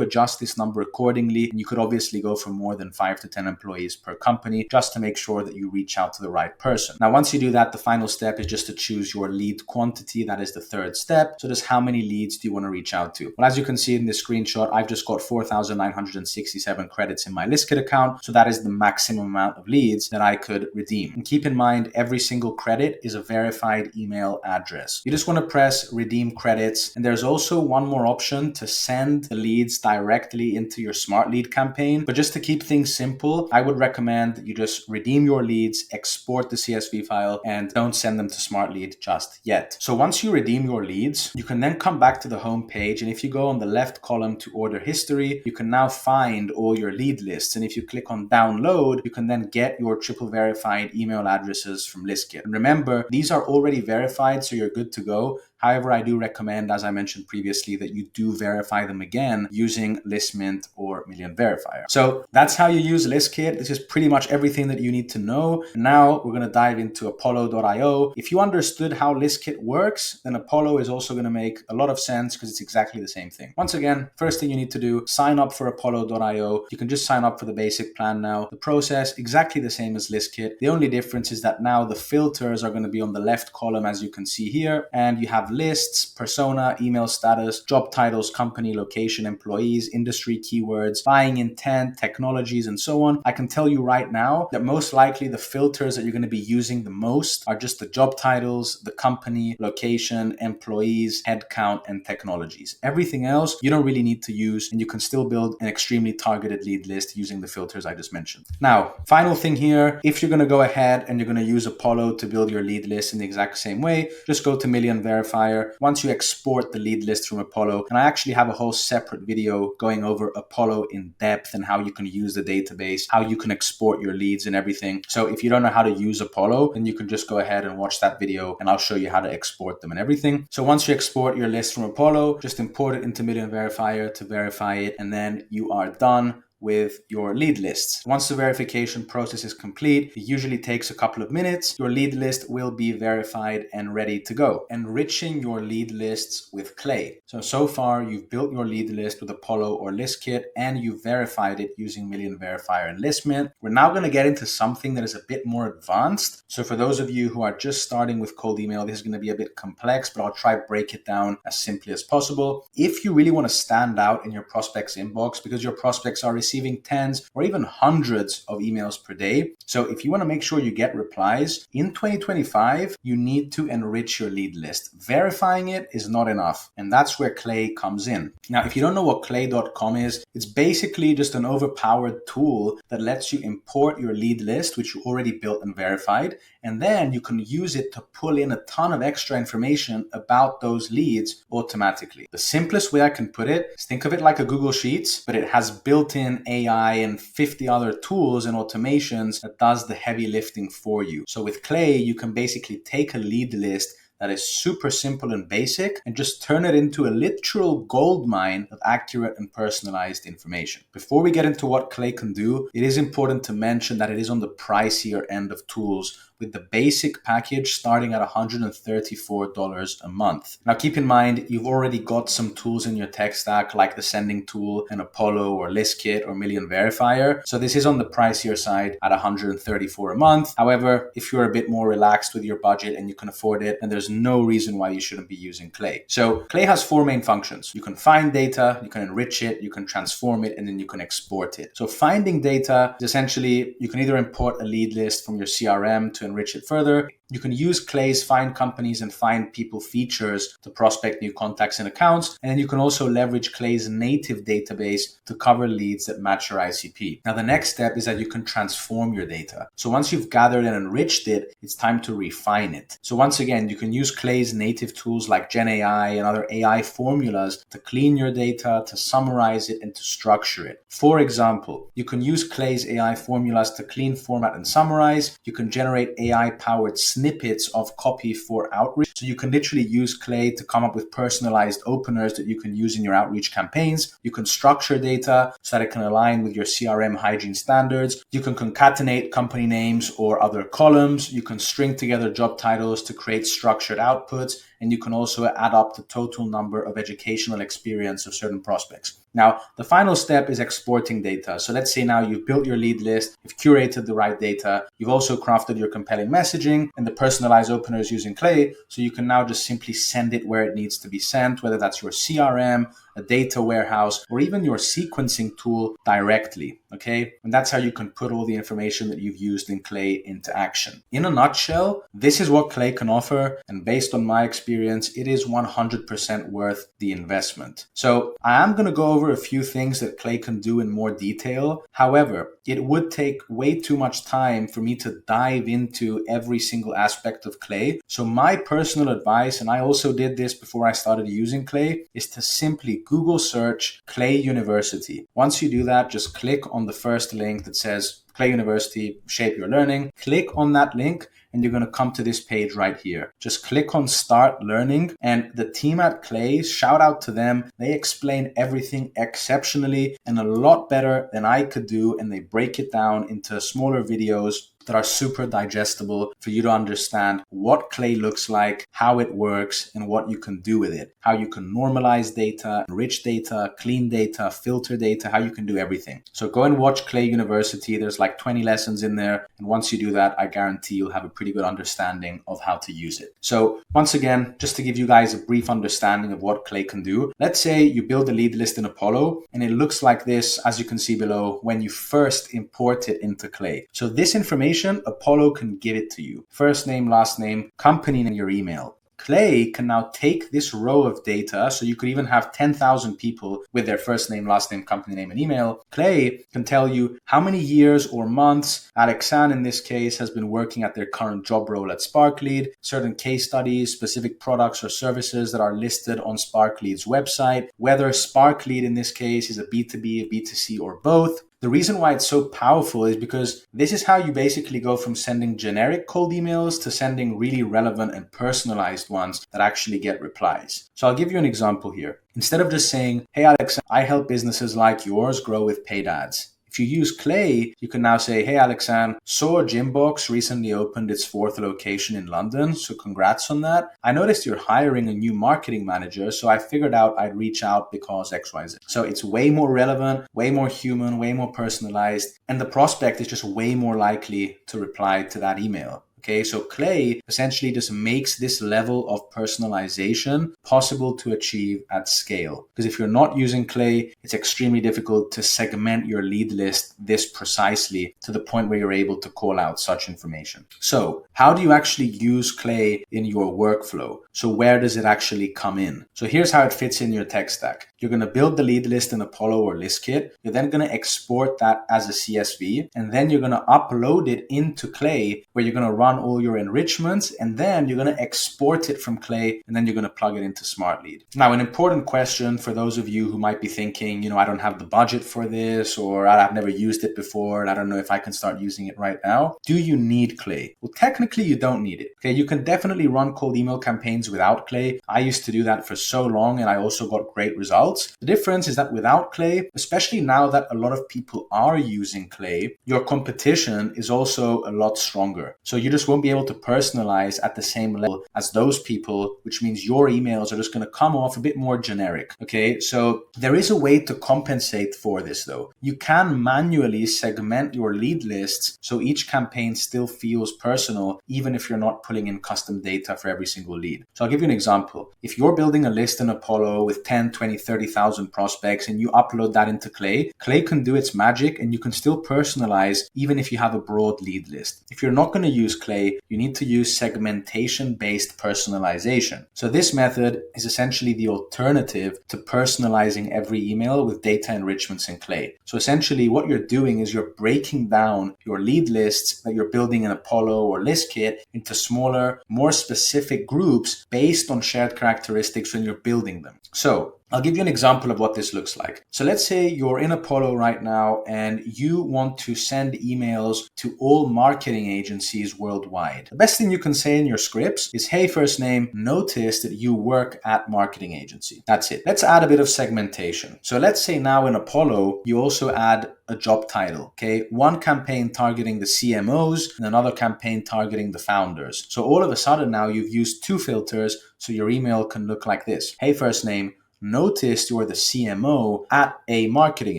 adjust this number accordingly. And you could obviously go for more than 5 to 10 employees per company, just to make sure that you reach out to the right person. Now, once you do that, the final step is just to choose your lead quantity. That is the third step. So just how many leads do you want to reach out to? Well, as you can see in this screenshot, I've just got 4,967 credits in my ListKit account. So that is the maximum amount of leads that I could redeem. And keep in mind, every single credit is a verified email address. You just want to press redeem credits. And there's also one more option to send the leads directly into your Smartlead campaign. But just to keep things simple, I would recommend that you just redeem your leads, export the CSV file, and don't send them to Smartlead just yet. So once you redeem your leads, you can then come back to the home page. And if you go on the left column to order history, you can now find all your lead lists. And if you click on download, you can then get your triple verified email addresses from ListKit. And remember, these are already verified, so you're good to go. However, I do recommend, as I mentioned previously, that you do verify them again using ListMint or Million Verifier. So that's how you use ListKit. This is pretty much everything that you need to know. Now we're going to dive into Apollo.io. If you understood how ListKit works, then Apollo is also going to make a lot of sense, because it's exactly the same thing. Once again, first thing you need to do, sign up for Apollo.io. You can just sign up for the basic plan now. The process, exactly the same as ListKit. The only difference is that now the filters are going to be on the left column, as you can see here, and you have lists, persona, email status, job titles, company, location, employees, industry keywords, buying intent, technologies, and so on. I can tell you right now that most likely the filters that you're going to be using the most are just the job titles, the company, location, employees, headcount, and technologies. Everything else you don't really need to use, and you can still build an extremely targeted lead list using the filters I just mentioned. Now, final thing here, if you're going to go ahead and you're going to use Apollo to build your lead list in the exact same way, just go to Million Verifier. Once you export the lead list from Apollo, and I actually have a whole separate video going over Apollo in depth and how you can use the database, how you can export your leads and everything. So if you don't know how to use Apollo, then you can just go ahead and watch that video, and I'll show you how to export them and everything. So once you export your list from Apollo, just import it into Million Verifier to verify it, and then you are done with your lead lists. Once the verification process is complete, it usually takes a couple of minutes, your lead list will be verified and ready to go. Enriching your lead lists with Clay. So far you've built your lead list with Apollo or ListKit, and you've verified it using Million Verifier and ListMint. We're now going to get into something that is a bit more advanced. So for those of you who are just starting with cold email, this is going to be a bit complex, but I'll try to break it down as simply as possible. If you really want to stand out in your prospects inbox, because your prospects are receiving tens or even hundreds of emails per day. So if you want to make sure you get replies in 2025, you need to enrich your lead list. Verifying it is not enough. And that's where Clay comes in. Now, if you don't know what clay.com is, it's basically just an overpowered tool that lets you import your lead list, which you already built and verified. And then you can use it to pull in a ton of extra information about those leads automatically. The simplest way I can put it is think of it like a Google Sheets, but it has built-in AI and 50 other tools and automations that does the heavy lifting for you. So with Clay, you can basically take a lead list that is super simple and basic and just turn it into a literal gold mine of accurate and personalized information. Before we get into what Clay can do, it is important to mention that it is on the pricier end of tools with the basic package starting at $134 a month. Now keep in mind, you've already got some tools in your tech stack like the sending tool and Apollo or ListKit or Million Verifier. So this is on the pricier side at $134 a month. However, if you're a bit more relaxed with your budget and you can afford it, then there's no reason why you shouldn't be using Clay. So Clay has four main functions. You can find data, you can enrich it, you can transform it, and then you can export it. So finding data is essentially, you can either import a lead list from your CRM to enrich it further. You can use Clay's find companies and find people features to prospect new contacts and accounts. And then you can also leverage Clay's native database to cover leads that match your ICP. Now, the next step is that you can transform your data. So once you've gathered and enriched it, it's time to refine it. So once again, you can use Clay's native tools like GenAI and other AI formulas to clean your data, to summarize it, and to structure it. For example, you can use Clay's AI formulas to clean, format, and summarize. You can generate AI-powered snippets of copy for outreach. So you can literally use Clay to come up with personalized openers that you can use in your outreach campaigns. You can structure data so that it can align with your CRM hygiene standards. You can concatenate company names or other columns. You can string together job titles to create structured outputs. And you can also add up the total number of educational experience of certain prospects. Now, the final step is exporting data. So let's say now you've built your lead list, you've curated the right data, you've also crafted your compelling messaging and the personalized openers using Clay. So you can now just simply send it where it needs to be sent, whether that's your CRM, a data warehouse, or even your sequencing tool directly, okay? And that's how you can put all the information that you've used in Clay into action. In a nutshell, this is what Clay can offer, and based on my experience, it is 100% worth the investment. So I am going to go over a few things that Clay can do in more detail. However, it would take way too much time for me to dive into every single aspect of Clay. So my personal advice, and I also did this before I started using Clay, is to simply Google search Clay University. Once you do that, just click on the first link that says Clay University, Shape Your Learning. Click on that link and you're going to come to this page right here. Just click on Start Learning, and the team at Clay, shout out to them. They explain everything exceptionally and a lot better than I could do, and they break it down into smaller videos that are super digestible for you to understand what Clay looks like, how it works, and what you can do with it, how you can normalize data, enrich data, clean data, filter data, how you can do everything. So go and watch Clay University. There's like 20 lessons in there. And once you do that, I guarantee you'll have a pretty good understanding of how to use it. So once again, just to give you guys a brief understanding of what Clay can do, let's say you build a lead list in Apollo and it looks like this, as you can see below, when you first import it into Clay. So this information, Apollo can give it to you. First name, last name, company, and your email. Clay can now take this row of data, so you could even have 10,000 people with their first name, last name, company name, and email. Clay can tell you how many years or months Alexan, in this case, has been working at their current job role at Sparklead, certain case studies, specific products or services that are listed on Sparklead's website, whether Sparklead, in this case, is a B2B, a B2C, or both. The reason why it's so powerful is because this is how you basically go from sending generic cold emails to sending really relevant and personalized ones that actually get replies. So I'll give you an example here. Instead of just saying, hey Alex, I help businesses like yours grow with paid ads. If you use Clay, you can now say, hey, Alexan, saw Gymbox recently opened its 4th location in London, so congrats on that. I noticed you're hiring a new marketing manager, so I figured out I'd reach out because XYZ. So it's way more relevant, way more human, way more personalized, and the prospect is just way more likely to reply to that email. Okay, so Clay essentially just makes this level of personalization possible to achieve at scale. Because if you're not using Clay, it's extremely difficult to segment your lead list this precisely to the point where you're able to call out such information. So how do you actually use Clay in your workflow? So where does it actually come in? So here's how it fits in your tech stack. You're going to build the lead list in Apollo or ListKit. You're then going to export that as a CSV, and then you're going to upload it into Clay, where you're going to run all your enrichments, and then you're going to export it from Clay, and then you're going to plug it into Smartlead. Now, an important question for those of you who might be thinking, I don't have the budget for this, or I've never used it before, and I don't know if I can start using it right now. Do you need Clay? Well, technically, you don't need it. Okay, you can definitely run cold email campaigns without Clay. I used to do that for so long, and I also got great results. The difference is that without Clay, especially now that a lot of people are using Clay, your competition is also a lot stronger. So you just just won't be able to personalize at the same level as those people, which means your emails are just going to come off a bit more generic. Okay, so there is a way to compensate for this though. You can manually segment your lead lists so each campaign still feels personal, even if you're not pulling in custom data for every single lead. So I'll give you an example. If you're building a list in Apollo with 10, 20, 30,000 prospects and you upload that into Clay can do its magic and you can still personalize even if you have a broad lead list. If you're not going to use Clay, you need to use segmentation-based personalization. So this method is essentially the alternative to personalizing every email with data enrichments in Clay. So essentially what you're doing is you're breaking down your lead lists that you're building in Apollo or ListKit into smaller, more specific groups based on shared characteristics when you're building them. So I'll give you an example of what this looks like. So let's say you're in Apollo right now and you want to send emails to all marketing agencies worldwide. The best thing you can say in your scripts is, hey, first name, notice that you work at marketing agency. That's it. Let's add a bit of segmentation. So let's say now in Apollo, you also add a job title, okay? One campaign targeting the CMOs and another campaign targeting the founders. So all of a sudden now you've used two filters so your email can look like this. Hey, first name, notice you're the CMO at a marketing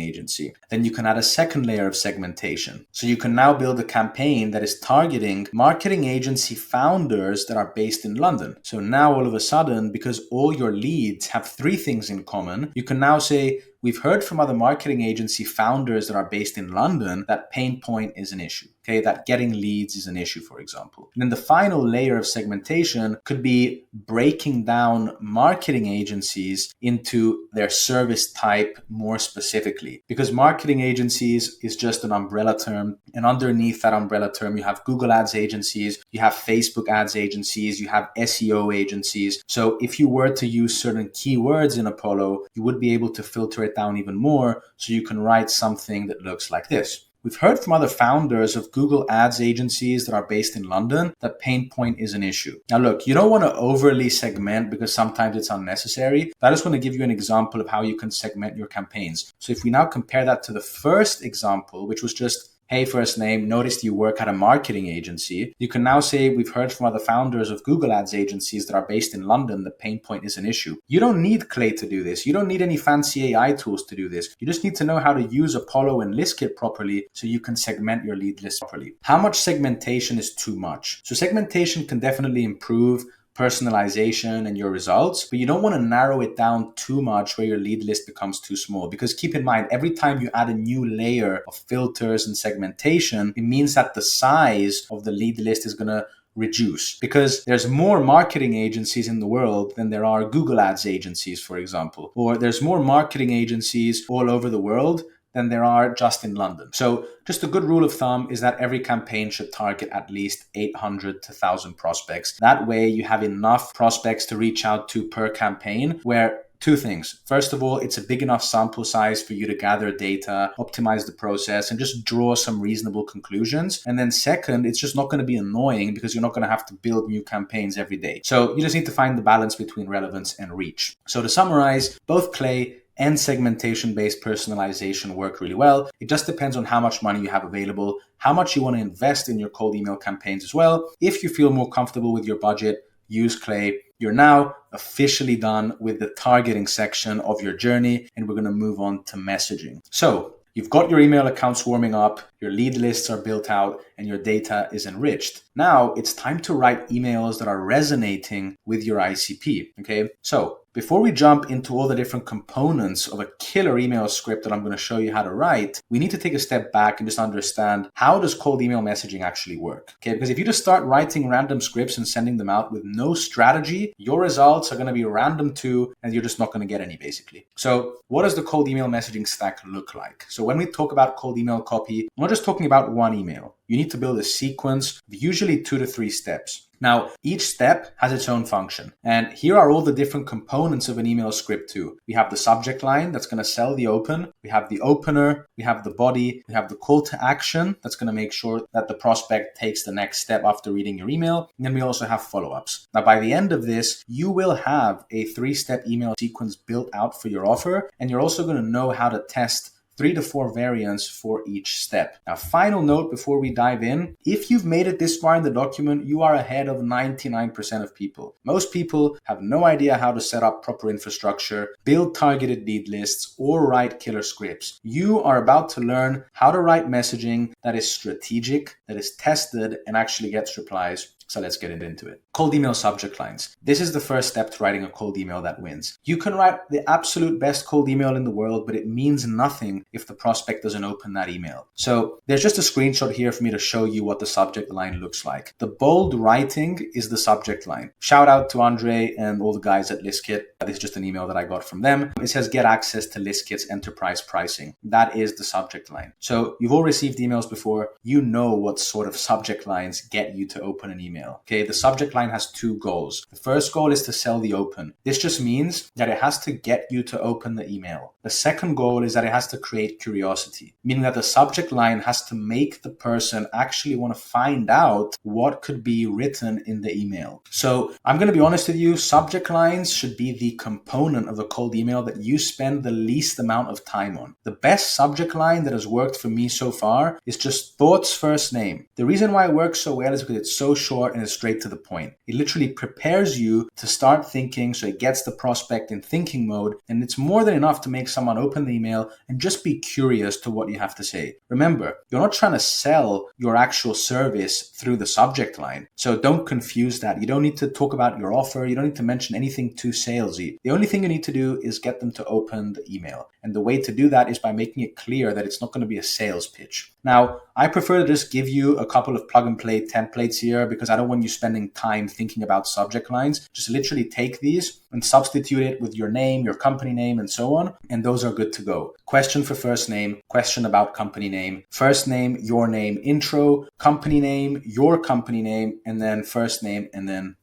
agency. Then you can add a second layer of segmentation. So you can now build a campaign that is targeting marketing agency founders that are based in London. So now all of a sudden, because all your leads have three things in common, you can now say, we've heard from other marketing agency founders that are based in London that pain point is an issue, okay? That getting leads is an issue, for example. And then the final layer of segmentation could be breaking down marketing agencies into their service type more specifically, because marketing agencies is just an umbrella term. And underneath that umbrella term, you have Google Ads agencies, you have Facebook Ads agencies, you have SEO agencies. So if you were to use certain keywords in Apollo, you would be able to filter it down even more so you can write something that looks like this. We've heard from other founders of Google Ads agencies that are based in London that pain point is an issue. Now look, you don't want to overly segment because sometimes it's unnecessary, but I just want to give you an example of how you can segment your campaigns. So if we now compare that to the first example, which was just, hey, first name, noticed you work at a marketing agency. You can now say, we've heard from other founders of Google Ads agencies that are based in London, the pain point is an issue. You don't need Clay to do this. You don't need any fancy AI tools to do this. You just need to know how to use Apollo and ListKit properly so you can segment your lead list properly. How much segmentation is too much? So segmentation can definitely improve personalization and your results, but you don't want to narrow it down too much where your lead list becomes too small. Because keep in mind, every time you add a new layer of filters and segmentation, it means that the size of the lead list is going to reduce, because there's more marketing agencies in the world than there are Google Ads agencies, for example, or there's more marketing agencies all over the world than there are just in London. So just a good rule of thumb is that every campaign should target at least 800 to 1,000 prospects. That way you have enough prospects to reach out to per campaign, where two things. First of all, it's a big enough sample size for you to gather data, optimize the process, and just draw some reasonable conclusions. And then second, it's just not going to be annoying because you're not going to have to build new campaigns every day. So you just need to find the balance between relevance and reach. So to summarize, both Clay and segmentation-based personalization work really well. It just depends on how much money you have available, how much you want to invest in your cold email campaigns as well. If you feel more comfortable with your budget, use Clay. You're now officially done with the targeting section of your journey, and we're going to move on to messaging. So you've got your email accounts warming up, your lead lists are built out, and your data is enriched. Now it's time to write emails that are resonating with your ICP, okay? So before we jump into all the different components of a killer email script that I'm going to show you how to write, we need to take a step back and just understand, how does cold email messaging actually work? Okay, because if you just start writing random scripts and sending them out with no strategy, your results are going to be random too, and you're just not going to get any, basically. So what does the cold email messaging stack look like? So when we talk about cold email copy, we're not just talking about one email. You need to build a sequence of usually 2 to 3 steps. Now, each step has its own function. And here are all the different components of an email script too. We have the subject line that's going to sell the open. We have the opener. We have the body. We have the call to action that's going to make sure that the prospect takes the next step after reading your email. And then we also have follow-ups. Now, by the end of this, you will have a 3-step email sequence built out for your offer. And you're also going to know how to test 3 to 4 variants for each step. Now, final note before we dive in, if you've made it this far in the document, you are ahead of 99% of people. Most people have no idea how to set up proper infrastructure, build targeted lead lists, or write killer scripts. You are about to learn how to write messaging that is strategic, that is tested, and actually gets replies. So let's get into it. Cold email subject lines. This is the first step to writing a cold email that wins. You can write the absolute best cold email in the world, but it means nothing if the prospect doesn't open that email. So there's just a screenshot here for me to show you what the subject line looks like. The bold writing is the subject line. Shout out to Andre and all the guys at ListKit. This is just an email that I got from them. It says get access to ListKit's enterprise pricing. That is the subject line. So you've all received emails before. You know what sort of subject lines get you to open an email. Okay, the subject line has two goals. The first goal is to sell the open. This just means that it has to get you to open the email. The second goal is that it has to create curiosity, meaning that the subject line has to make the person actually want to find out what could be written in the email. So I'm going to be honest with you, subject lines should be the component of a cold email that you spend the least amount of time on. The best subject line that has worked for me so far is just thoughts first name. The reason why it works so well is because it's so short and it's straight to the point. It literally prepares you to start thinking, so it gets the prospect in thinking mode, and it's more than enough to make someone open the email and just be curious to what you have to say. Remember, you're not trying to sell your actual service through the subject line, so don't confuse that. You don't need to talk about your offer. You don't need to mention anything too salesy. The only thing you need to do is get them to open the email. And the way to do that is by making it clear that it's not going to be a sales pitch. Now, I prefer to just give you a couple of plug and play templates here because I don't want you spending time thinking about subject lines. Just literally take these and substitute it with your name, your company name, and so on. And those are good to go. Question for first name, question about company name, first name, your name, intro, company name, your company name, and then first name, and then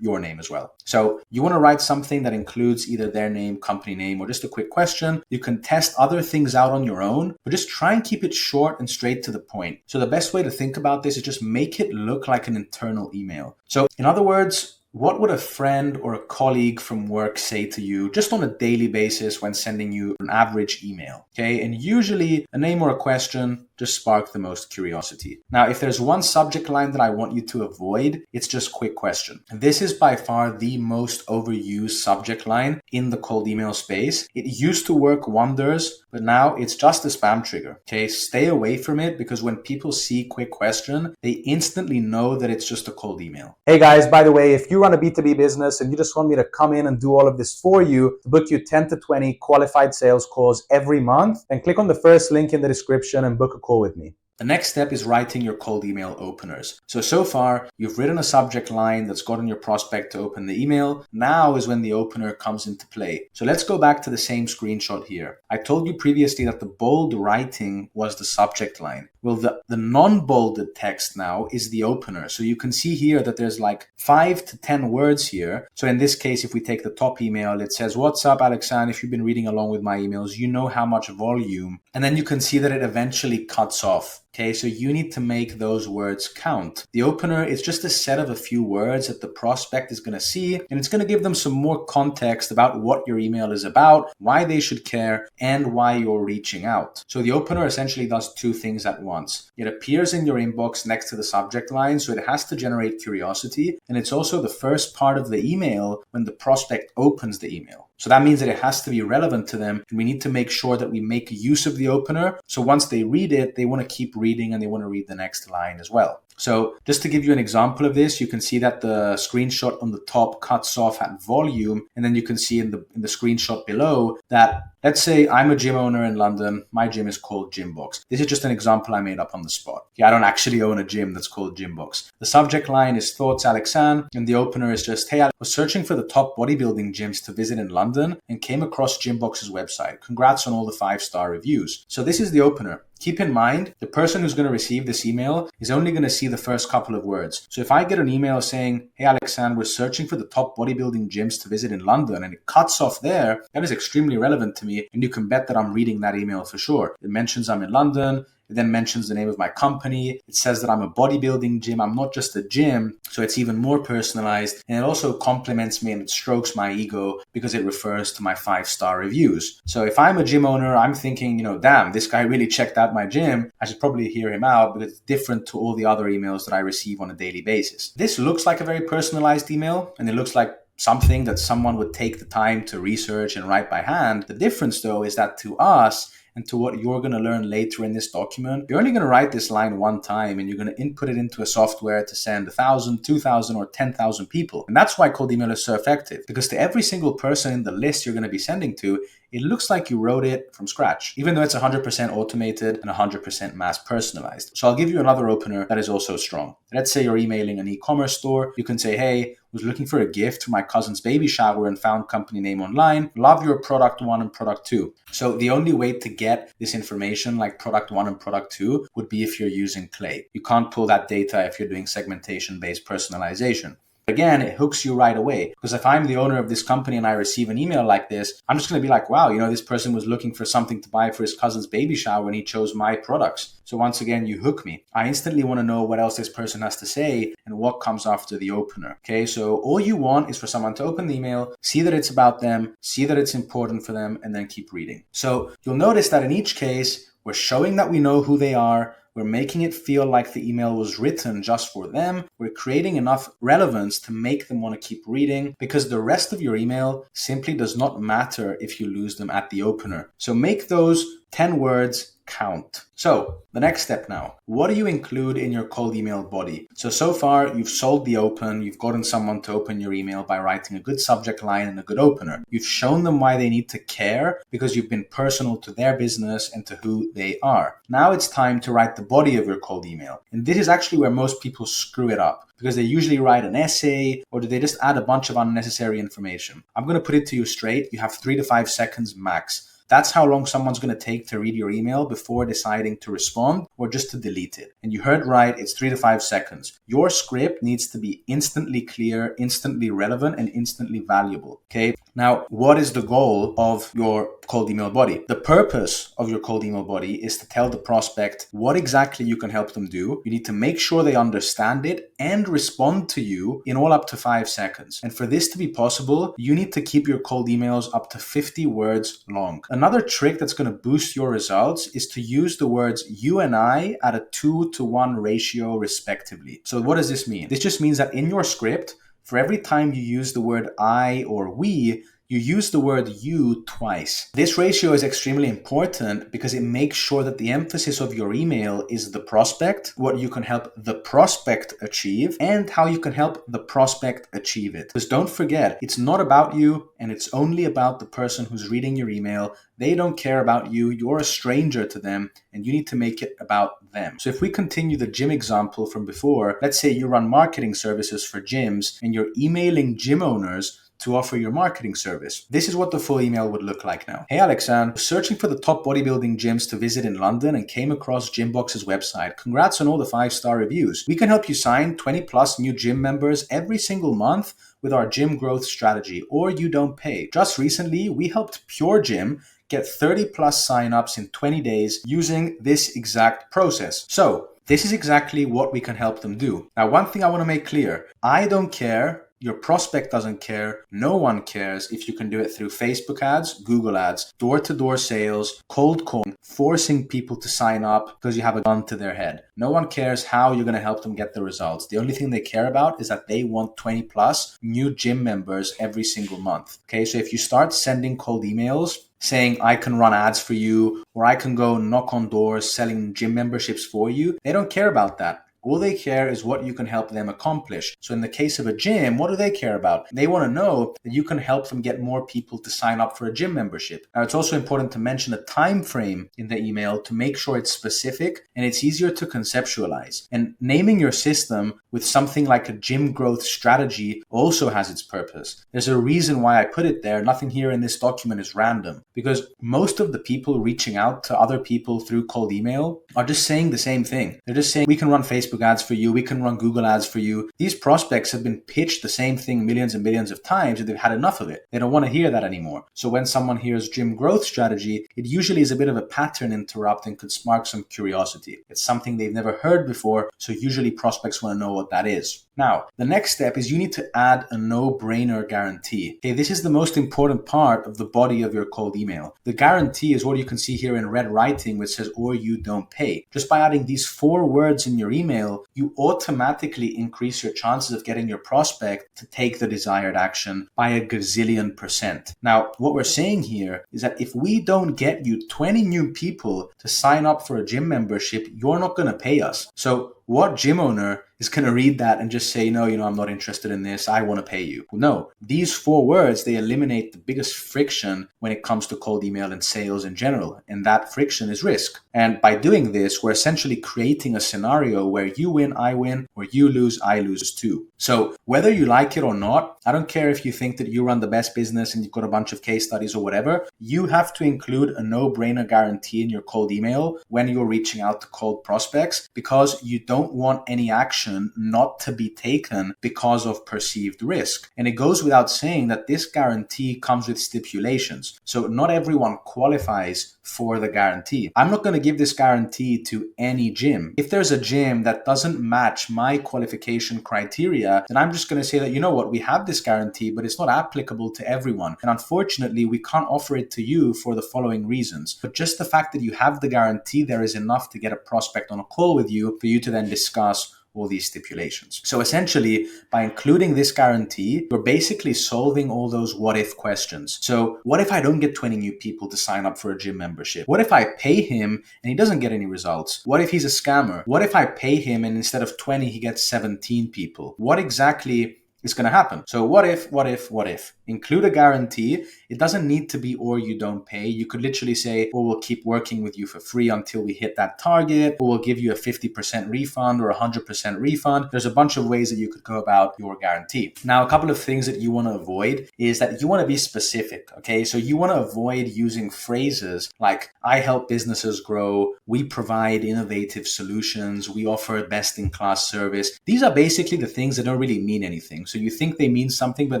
your name as well. So you want to write something that includes either their name, company name, or just a quick question. You can test other things out on your own, but just try and keep it short and straight to the point. So the best way to think about this is just make it look like an internal email. So in other words, what would a friend or a colleague from work say to you just on a daily basis when sending you an average email? Okay, and usually a name or a question just spark the most curiosity. Now, if there's one subject line that I want you to avoid, it's just quick question. This is by far the most overused subject line in the cold email space. It used to work wonders, but now it's just a spam trigger. Okay, stay away from it because when people see quick question, they instantly know that it's just a cold email. Hey guys, by the way, if you run a B2B business and you just want me to come in and do all of this for you, to book you 10 to 20 qualified sales calls every month, then click on the first link in the description and book a call with me. The next step is writing your cold email openers. So far, you've written a subject line that's gotten your prospect to open the email. Now is when the opener comes into play. So let's go back to the same screenshot here. I told you previously that the bold writing was the subject line. Well, the non-bolded text now is the opener. So you can see here that there's like 5 to 10 words here. So in this case, if we take the top email, it says, "What's up, Alexander? If you've been reading along with my emails, you know how much volume." And then you can see that it eventually cuts off. Okay, so you need to make those words count. The opener is just a set of a few words that the prospect is going to see, and it's going to give them some more context about what your email is about, why they should care, and why you're reaching out. So the opener essentially does two things at once. It appears in your inbox next to the subject line, so it has to generate curiosity, and it's also the first part of the email when the prospect opens the email. So that means that it has to be relevant to them, and we need to make sure that we make use of the opener. So once they read it, they want to keep reading and they want to read the next line as well. So just to give you an example of this, you can see that the screenshot on the top cuts off at volume, and then you can see in the screenshot below that, let's say I'm a gym owner in London. My gym is called Gymbox. This is just an example I made up on the spot. Yeah, I don't actually own a gym that's called Gymbox. The subject line is Thoughts Alexan, and the opener is just, "Hey, I was searching for the top bodybuilding gyms to visit in London and came across Gymbox's website. Congrats on all the 5-star reviews." So this is the opener. Keep in mind, the person who's going to receive this email is only going to see the first couple of words. So if I get an email saying, "Hey, Alexander, we're searching for the top bodybuilding gyms to visit in London," and it cuts off there, that is extremely relevant to me. And you can bet that I'm reading that email for sure. It mentions I'm in London. It then mentions the name of my company. It says that I'm a bodybuilding gym. I'm not just a gym. So it's even more personalized. And it also compliments me and it strokes my ego because it refers to my 5-star reviews. So if I'm a gym owner, I'm thinking, damn, this guy really checked out my gym. I should probably hear him out because it's different to all the other emails that I receive on a daily basis. This looks like a very personalized email, and it looks like something that someone would take the time to research and write by hand. The difference, though, is that to us, and to what you're going to learn later in this document, you're only going to write this line one time and you're going to input it into a software to send 1,000, 2,000, or 10,000 people. And that's why cold email is so effective, because to every single person in the list you're going to be sending to, it looks like you wrote it from scratch, even though it's 100% automated and 100% mass personalized. So I'll give you another opener that is also strong. Let's say you're emailing an e-commerce store. You can say, hey, was looking for a gift for my cousin's baby shower and found company name online. Love your product 1 and product 2. So the only way to get this information like product 1 and product 2 would be if you're using Clay. You can't pull that data if you're doing segmentation-based personalization. Again, it hooks you right away, because if I'm the owner of this company and I receive an email like this, I'm just going to be like, wow, this person was looking for something to buy for his cousin's baby shower and he chose my products. So once again, you hook me. I instantly want to know what else this person has to say and what comes after the opener. Okay, so all you want is for someone to open the email, see that it's about them, see that it's important for them, and then keep reading. So you'll notice that in each case, we're showing that we know who they are. We're making it feel like the email was written just for them. We're creating enough relevance to make them want to keep reading, because the rest of your email simply does not matter if you lose them at the opener. So make those 10 words count. So the next step now, what do you include in your cold email body? So far you've sold the open, you've gotten someone to open your email by writing a good subject line and a good opener. You've shown them why they need to care because you've been personal to their business and to who they are. Now it's time to write the body of your cold email. And this is actually where most people screw it up, because they usually write an essay or do they just add a bunch of unnecessary information. I'm going to put it to you straight. You have 3 to 5 seconds max. That's how long someone's going to take to read your email before deciding to respond or just to delete it. And you heard right, it's 3 to 5 seconds. Your script needs to be instantly clear, instantly relevant, and instantly valuable. Okay. Now, what is the goal of your cold email body? The purpose of your cold email body is to tell the prospect what exactly you can help them do. You need to make sure they understand it and respond to you in all up to 5 seconds. And for this to be possible, you need to keep your cold emails up to 50 words long. Another trick that's going to boost your results is to use the words you and I at a 2-to-1 ratio respectively. So what does this mean? This just means that in your script, for every time you use the word I or we, you use the word you twice. This ratio is extremely important because it makes sure that the emphasis of your email is the prospect, what you can help the prospect achieve, and how you can help the prospect achieve it. Because don't forget, it's not about you and it's only about the person who's reading your email. They don't care about you. You're a stranger to them and you need to make it about them. So if we continue the gym example from before, let's say you run marketing services for gyms and you're emailing gym owners to offer your marketing service. This is what the full email would look like now. Hey Alexandre, searching for the top bodybuilding gyms to visit in London and came across Gymbox's website. Congrats on all the 5-star reviews. We can help you sign 20 plus new gym members every single month with our gym growth strategy, or you don't pay. Just recently, we helped Pure Gym get 30 plus signups in 20 days using this exact process. So this is exactly what we can help them do. Now, one thing I want to make clear, I don't care. Your prospect doesn't care. No one cares if you can do it through Facebook ads, Google ads, door-to-door sales, cold calling, forcing people to sign up because you have a gun to their head. No one cares how you're going to help them get the results. The only thing they care about is that they want 20 plus new gym members every single month. Okay, so if you start sending cold emails saying I can run ads for you or I can go knock on doors selling gym memberships for you, they don't care about that. All they care is what you can help them accomplish. So in the case of a gym, what do they care about? They want to know that you can help them get more people to sign up for a gym membership. Now, it's also important to mention a time frame in the email to make sure it's specific and it's easier to conceptualize. And naming your system with something like a gym growth strategy also has its purpose. There's a reason why I put it there. Nothing here in this document is random, because most of the people reaching out to other people through cold email are just saying the same thing. They're just saying, we can run Facebook ads for you, we can run Google ads for you. These prospects have been pitched the same thing millions and millions of times, and they've had enough of it. They don't want to hear that anymore. So when someone hears gym growth strategy, it usually is a bit of a pattern interrupt and could spark some curiosity. It's something they've never heard before, so usually prospects want to know what that is. Now, the next step is you need to add a no-brainer guarantee. Okay, this is the most important part of the body of your cold email. The guarantee is what you can see here in red writing, which says, or you don't pay. Just by adding these 4 words in your email, you automatically increase your chances of getting your prospect to take the desired action by a gazillion%. Now, what we're saying here is that if we don't get you 20 new people to sign up for a gym membership, you're not going to pay us. So what gym owner is going to read that and just say, no, I'm not interested in this, I want to pay you? Well, no, these 4 words, they eliminate the biggest friction when it comes to cold email and sales in general. And that friction is risk. And by doing this, we're essentially creating a scenario where you win, I win, or you lose, I lose too. So whether you like it or not, I don't care if you think that you run the best business and you've got a bunch of case studies or whatever, you have to include a no-brainer guarantee in your cold email when you're reaching out to cold prospects, because you don't want any action not to be taken because of perceived risk. And it goes without saying that this guarantee comes with stipulations. So not everyone qualifies for the guarantee. I'm not going to give this guarantee to any gym. If there's a gym that doesn't match my qualification criteria, then I'm just going to say that, we have this guarantee, but it's not applicable to everyone. And unfortunately, we can't offer it to you for the following reasons. But just the fact that you have the guarantee there is enough to get a prospect on a call with you for you to then discuss all these stipulations. So essentially, by including this guarantee, you're basically solving all those what if questions. So what if I don't get 20 new people to sign up for a gym membership? What if I pay him and he doesn't get any results? What if he's a scammer? What if I pay him and instead of 20, he gets 17 people? What exactly is going to happen? So what if? Include a guarantee. It doesn't need to be or you don't pay. You could literally say, well, we'll keep working with you for free until we hit that target, or we'll give you a 50% refund or 100% refund. There's a bunch of ways that you could go about your guarantee. Now, a couple of things that you want to avoid is that you want to be specific, okay? So you want to avoid using phrases like, I help businesses grow, we provide innovative solutions, we offer best-in-class service. These are basically the things that don't really mean anything. So you think they mean something, but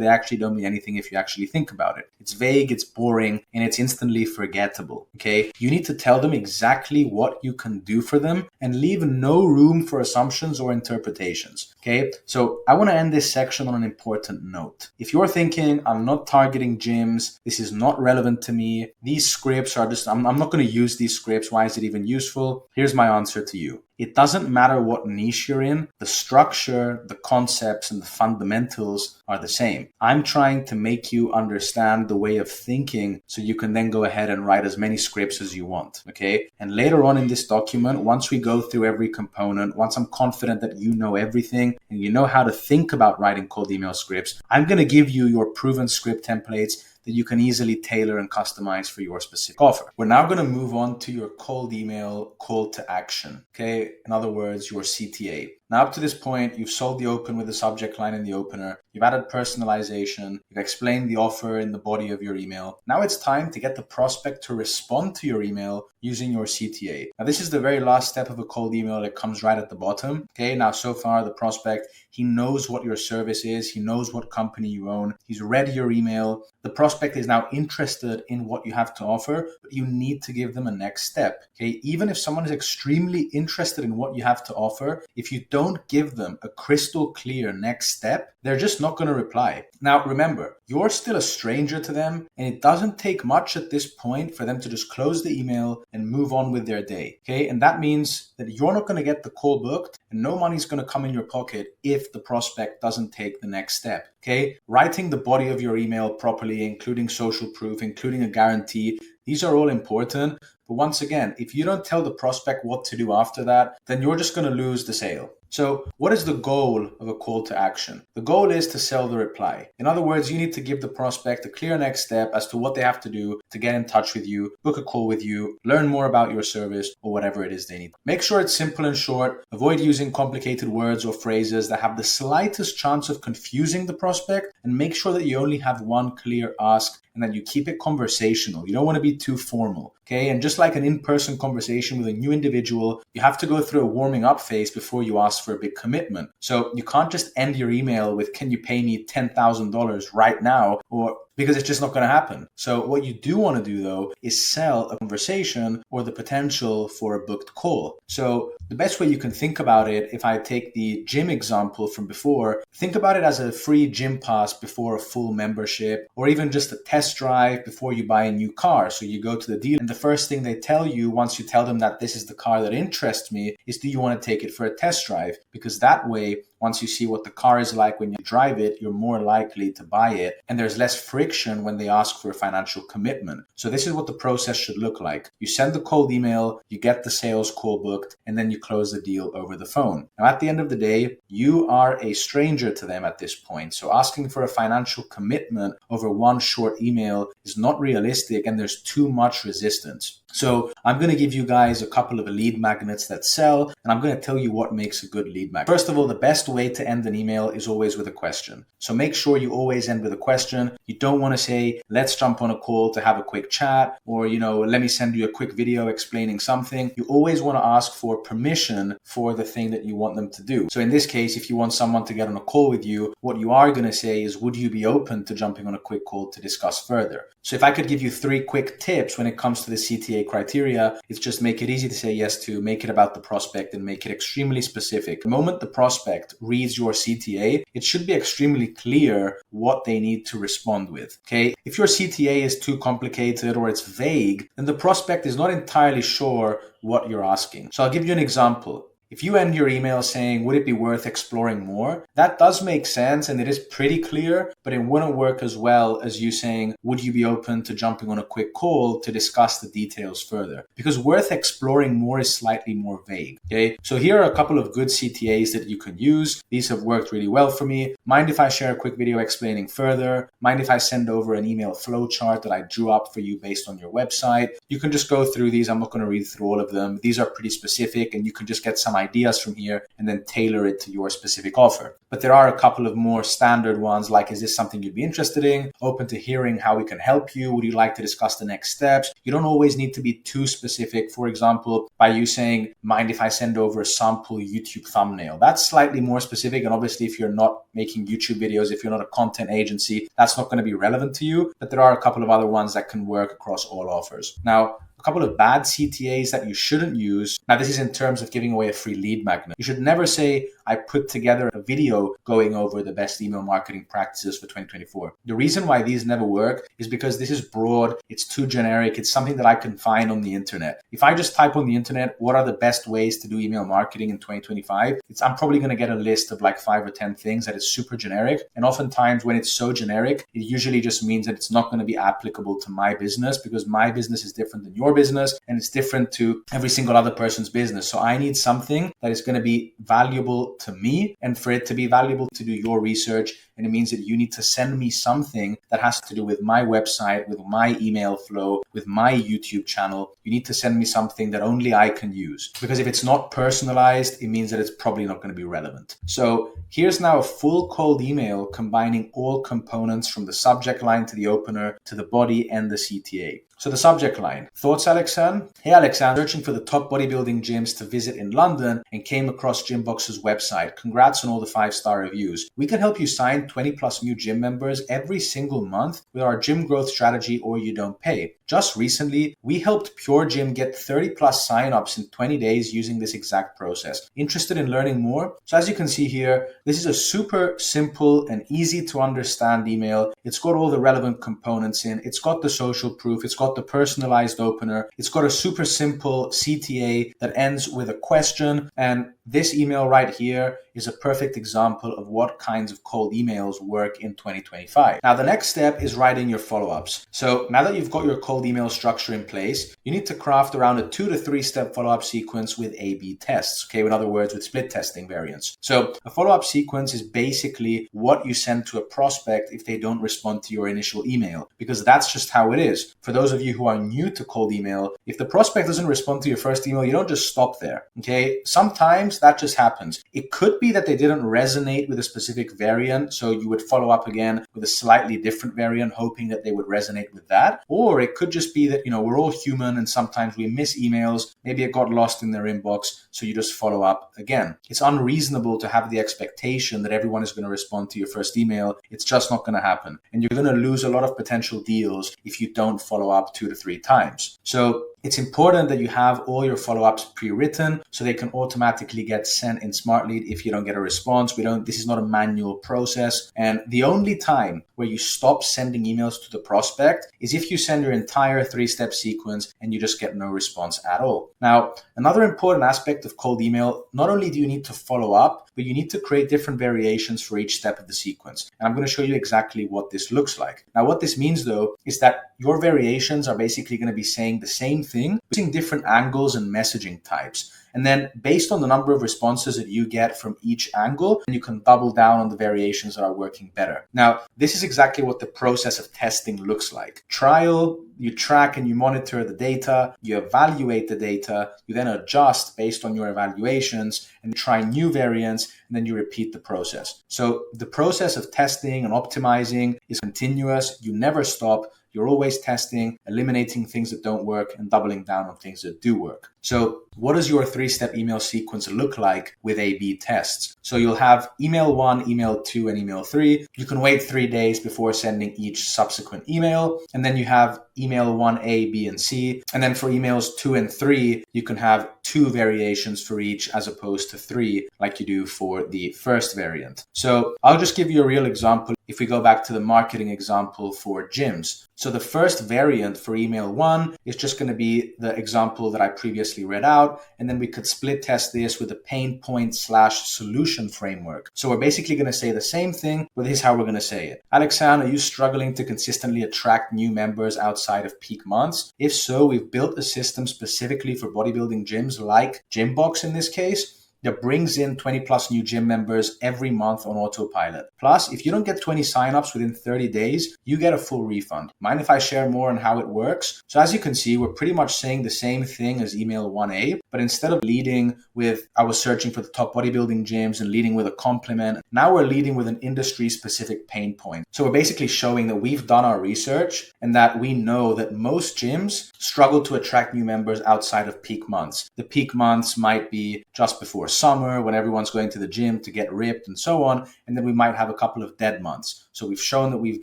they actually don't mean anything if you actually think about it. It's vague, it's boring, and it's instantly forgettable, okay? You need to tell them exactly what you can do for them and leave no room for assumptions or interpretations, okay? So I want to end this section on an important note. If you're thinking, I'm not targeting gyms, this is not relevant to me, these scripts are just, I'm not going to use these scripts, why is it even useful? Here's my answer to you. It doesn't matter what niche you're in, the structure, the concepts, and the fundamentals are the same. I'm trying to make you understand the way of thinking so you can then go ahead and write as many scripts as you want, okay? And later on in this document, once we go through every component, once I'm confident that you know everything and you know how to think about writing cold email scripts, I'm going to give you your proven script templates that you can easily tailor and customize for your specific offer. We're now going to move on to your cold email call to action, okay? In other words, your CTA. Now, up to this point, you've sold the open with the subject line in the opener. You've added personalization. You've explained the offer in the body of your email. Now it's time to get the prospect to respond to your email using your CTA. Now, this is the very last step of a cold email that comes right at the bottom. Okay, now so far, the prospect, he knows what your service is. He knows what company you own. He's read your email. The prospect is now interested in what you have to offer, but you need to give them a next step. Okay, even if someone is extremely interested in what you have to offer, if you don't give them a crystal clear next step, they're just not going to reply. Now, remember, you're still a stranger to them, and it doesn't take much at this point for them to just close the email and move on with their day. Okay, and that means that you're not going to get the call booked, and no money's going to come in your pocket if the prospect doesn't take the next step. Okay, writing the body of your email properly, including social proof, including a guarantee, these are all important. But once again, if you don't tell the prospect what to do after that, then you're just going to lose the sale. So what is the goal of a call to action? The goal is to sell the reply. In other words, you need to give the prospect a clear next step as to what they have to do to get in touch with you, book a call with you, learn more about your service, or whatever it is they need. Make sure it's simple and short. Avoid using complicated words or phrases that have the slightest chance of confusing the prospect, and make sure that you only have one clear ask and that you keep it conversational. You don't want to be too formal, okay? And just like an in-person conversation with a new individual, you have to go through a warming up phase before you ask for a big commitment. So you can't just end your email with, can you pay me $10,000 right now? Or because it's just not going to happen. So what you do want to do though is sell a conversation or the potential for a booked call. So the best way you can think about it, if I take the gym example from before, think about it as a free gym pass before a full membership, or even just a test drive before you buy a new car. So you go to the dealer and the first thing they tell you once you tell them that this is the car that interests me is, do you want to take it for a test drive? Because that way, once you see what the car is like when you drive it, you're more likely to buy it. And there's less friction when they ask for a financial commitment. So this is what the process should look like. You send the cold email, you get the sales call booked, and then you close the deal over the phone. Now, at the end of the day, you are a stranger to them at this point. So asking for a financial commitment over one short email is not realistic, and there's too much resistance. So I'm going to give you guys a couple of lead magnets that sell, and I'm going to tell you what makes a good lead magnet. First of all, the best way to end an email is always with a question. So make sure you always end with a question. You don't want to say, let's jump on a call to have a quick chat, or, let me send you a quick video explaining something. You always want to ask for permission for the thing that you want them to do. So in this case, if you want someone to get on a call with you, what you are going to say is, would you be open to jumping on a quick call to discuss further? So if I could give you 3 quick tips when it comes to the CTA criteria, it's just make it easy to say yes to, make it about the prospect, and make it extremely specific. The moment the prospect reads your CTA, it should be extremely clear what they need to respond with. Okay. If your CTA is too complicated or it's vague, then the prospect is not entirely sure what you're asking. So I'll give you an example. If you end your email saying, would it be worth exploring more? That does make sense and it is pretty clear, but it wouldn't work as well as you saying, would you be open to jumping on a quick call to discuss the details further? Because worth exploring more is slightly more vague. Okay. So here are a couple of good CTAs that you can use. These have worked really well for me. Mind if I share a quick video explaining further? Mind if I send over an email flowchart that I drew up for you based on your website? You can just go through these. I'm not going to read through all of them. These are pretty specific and you can just get some ideas from here and then tailor it to your specific offer. But there are a couple of more standard ones like, is this something you'd be interested in? Open to hearing how we can help you? Would you like to discuss the next steps? You don't always need to be too specific. For example, by you saying, mind if I send over a sample YouTube thumbnail? That's slightly more specific. And obviously, if you're not making YouTube videos, if you're not a content agency, that's not going to be relevant to you. But there are a couple of other ones that can work across all offers. Now, a couple of bad CTAs that you shouldn't use. Now, this is in terms of giving away a free lead magnet. You should never say, I put together a video going over the best email marketing practices for 2024. The reason why these never work is because this is broad, it's too generic, it's something that I can find on the internet. If I just type on the internet, what are the best ways to do email marketing in 2025? I'm probably going to get a list of like 5 or 10 things that is super generic. And oftentimes when it's so generic, it usually just means that it's not going to be applicable to my business because my business is different than your business and it's different to every single other person's business. So I need something that is going to be valuable to me, and for it to be valuable to do your research. And it means that you need to send me something that has to do with my website, with my email flow, with my YouTube channel. You need to send me something that only I can use, because if it's not personalized, it means that it's probably not going to be relevant. So here's now a full cold email combining all components from the subject line to the opener to the body and the CTA. So the subject line, thoughts, Alexander? Hey, Alexander, searching for the top bodybuilding gyms to visit in London and came across Gymbox's website. Congrats on all the 5-star reviews. We can help you sign 20 plus new gym members every single month with our gym growth strategy, or you don't pay. Just recently, we helped Pure Gym get 30 plus signups in 20 days using this exact process. Interested in learning more? So as you can see here, this is a super simple and easy to understand email. It's got all the relevant components in. It's got the social proof. It's got the personalized opener. It's got a super simple CTA that ends with a question. And this email right here is a perfect example of what kinds of cold emails work in 2025. Now, the next step is writing your follow-ups. So now that you've got your cold email structure in place, you need to craft around a 2 to 3 step follow-up sequence with A/B tests. Okay, in other words, with split testing variants. So a follow-up sequence is basically what you send to a prospect if they don't respond to your initial email, because that's just how it is. For those of you who are new to cold email, if the prospect doesn't respond to your first email, you don't just stop there. Okay, sometimes that just happens. It could be that they didn't resonate with a specific variant, so you would follow up again with a slightly different variant, hoping that they would resonate with that. Or it could just be that, we're all human and sometimes we miss emails. Maybe it got lost in their inbox, so you just follow up again. It's unreasonable to have the expectation that everyone is going to respond to your first email. It's just not going to happen. And you're going to lose a lot of potential deals if you don't follow up 2 to 3 times. So it's important that you have all your follow-ups pre-written so they can automatically get sent in Smartlead if you don't get a response. This is not a manual process. And the only time where you stop sending emails to the prospect is if you send your entire 3-step sequence and you just get no response at all. Now, another important aspect of cold email, not only do you need to follow up, but you need to create different variations for each step of the sequence. And I'm going to show you exactly what this looks like. Now, what this means though, is that your variations are basically going to be saying the same thing, using different angles and messaging types. And then based on the number of responses that you get from each angle, you can double down on the variations that are working better. Now, this is exactly what the process of testing looks like. Trial, you track and you monitor the data, you evaluate the data, you then adjust based on your evaluations and try new variants, and then you repeat the process. So the process of testing and optimizing is continuous. You never stop. You're always testing, eliminating things that don't work, and doubling down on things that do work. So what does your 3-step email sequence look like with A/B tests? So you'll have email 1, email 2, and email 3. You can wait 3 days before sending each subsequent email. And then you have email 1A, B, and C. And then for emails 2 and 3, you can have 2 variations for each as opposed to 3 like you do for the first variant. So I'll just give you a real example. If we go back to the marketing example for gyms. So the first variant for email 1 is just going to be the example that I previously read out. And then we could split test this with a pain point / solution framework. So we're basically going to say the same thing, but this is how we're going to say it. Alexander, are you struggling to consistently attract new members outside of peak months? If so, we've built a system specifically for bodybuilding gyms like Gymbox in this case, that brings in 20 plus new gym members every month on autopilot. Plus, if you don't get 20 signups within 30 days, you get a full refund. Mind if I share more on how it works? So as you can see, we're pretty much saying the same thing as email 1A, but instead of leading with, I was searching for the top bodybuilding gyms and leading with a compliment, now we're leading with an industry specific pain point. So we're basically showing that we've done our research and that we know that most gyms struggle to attract new members outside of peak months. The peak months might be just before summer when everyone's going to the gym to get ripped and so on. And then we might have a couple of dead months. So we've shown that we've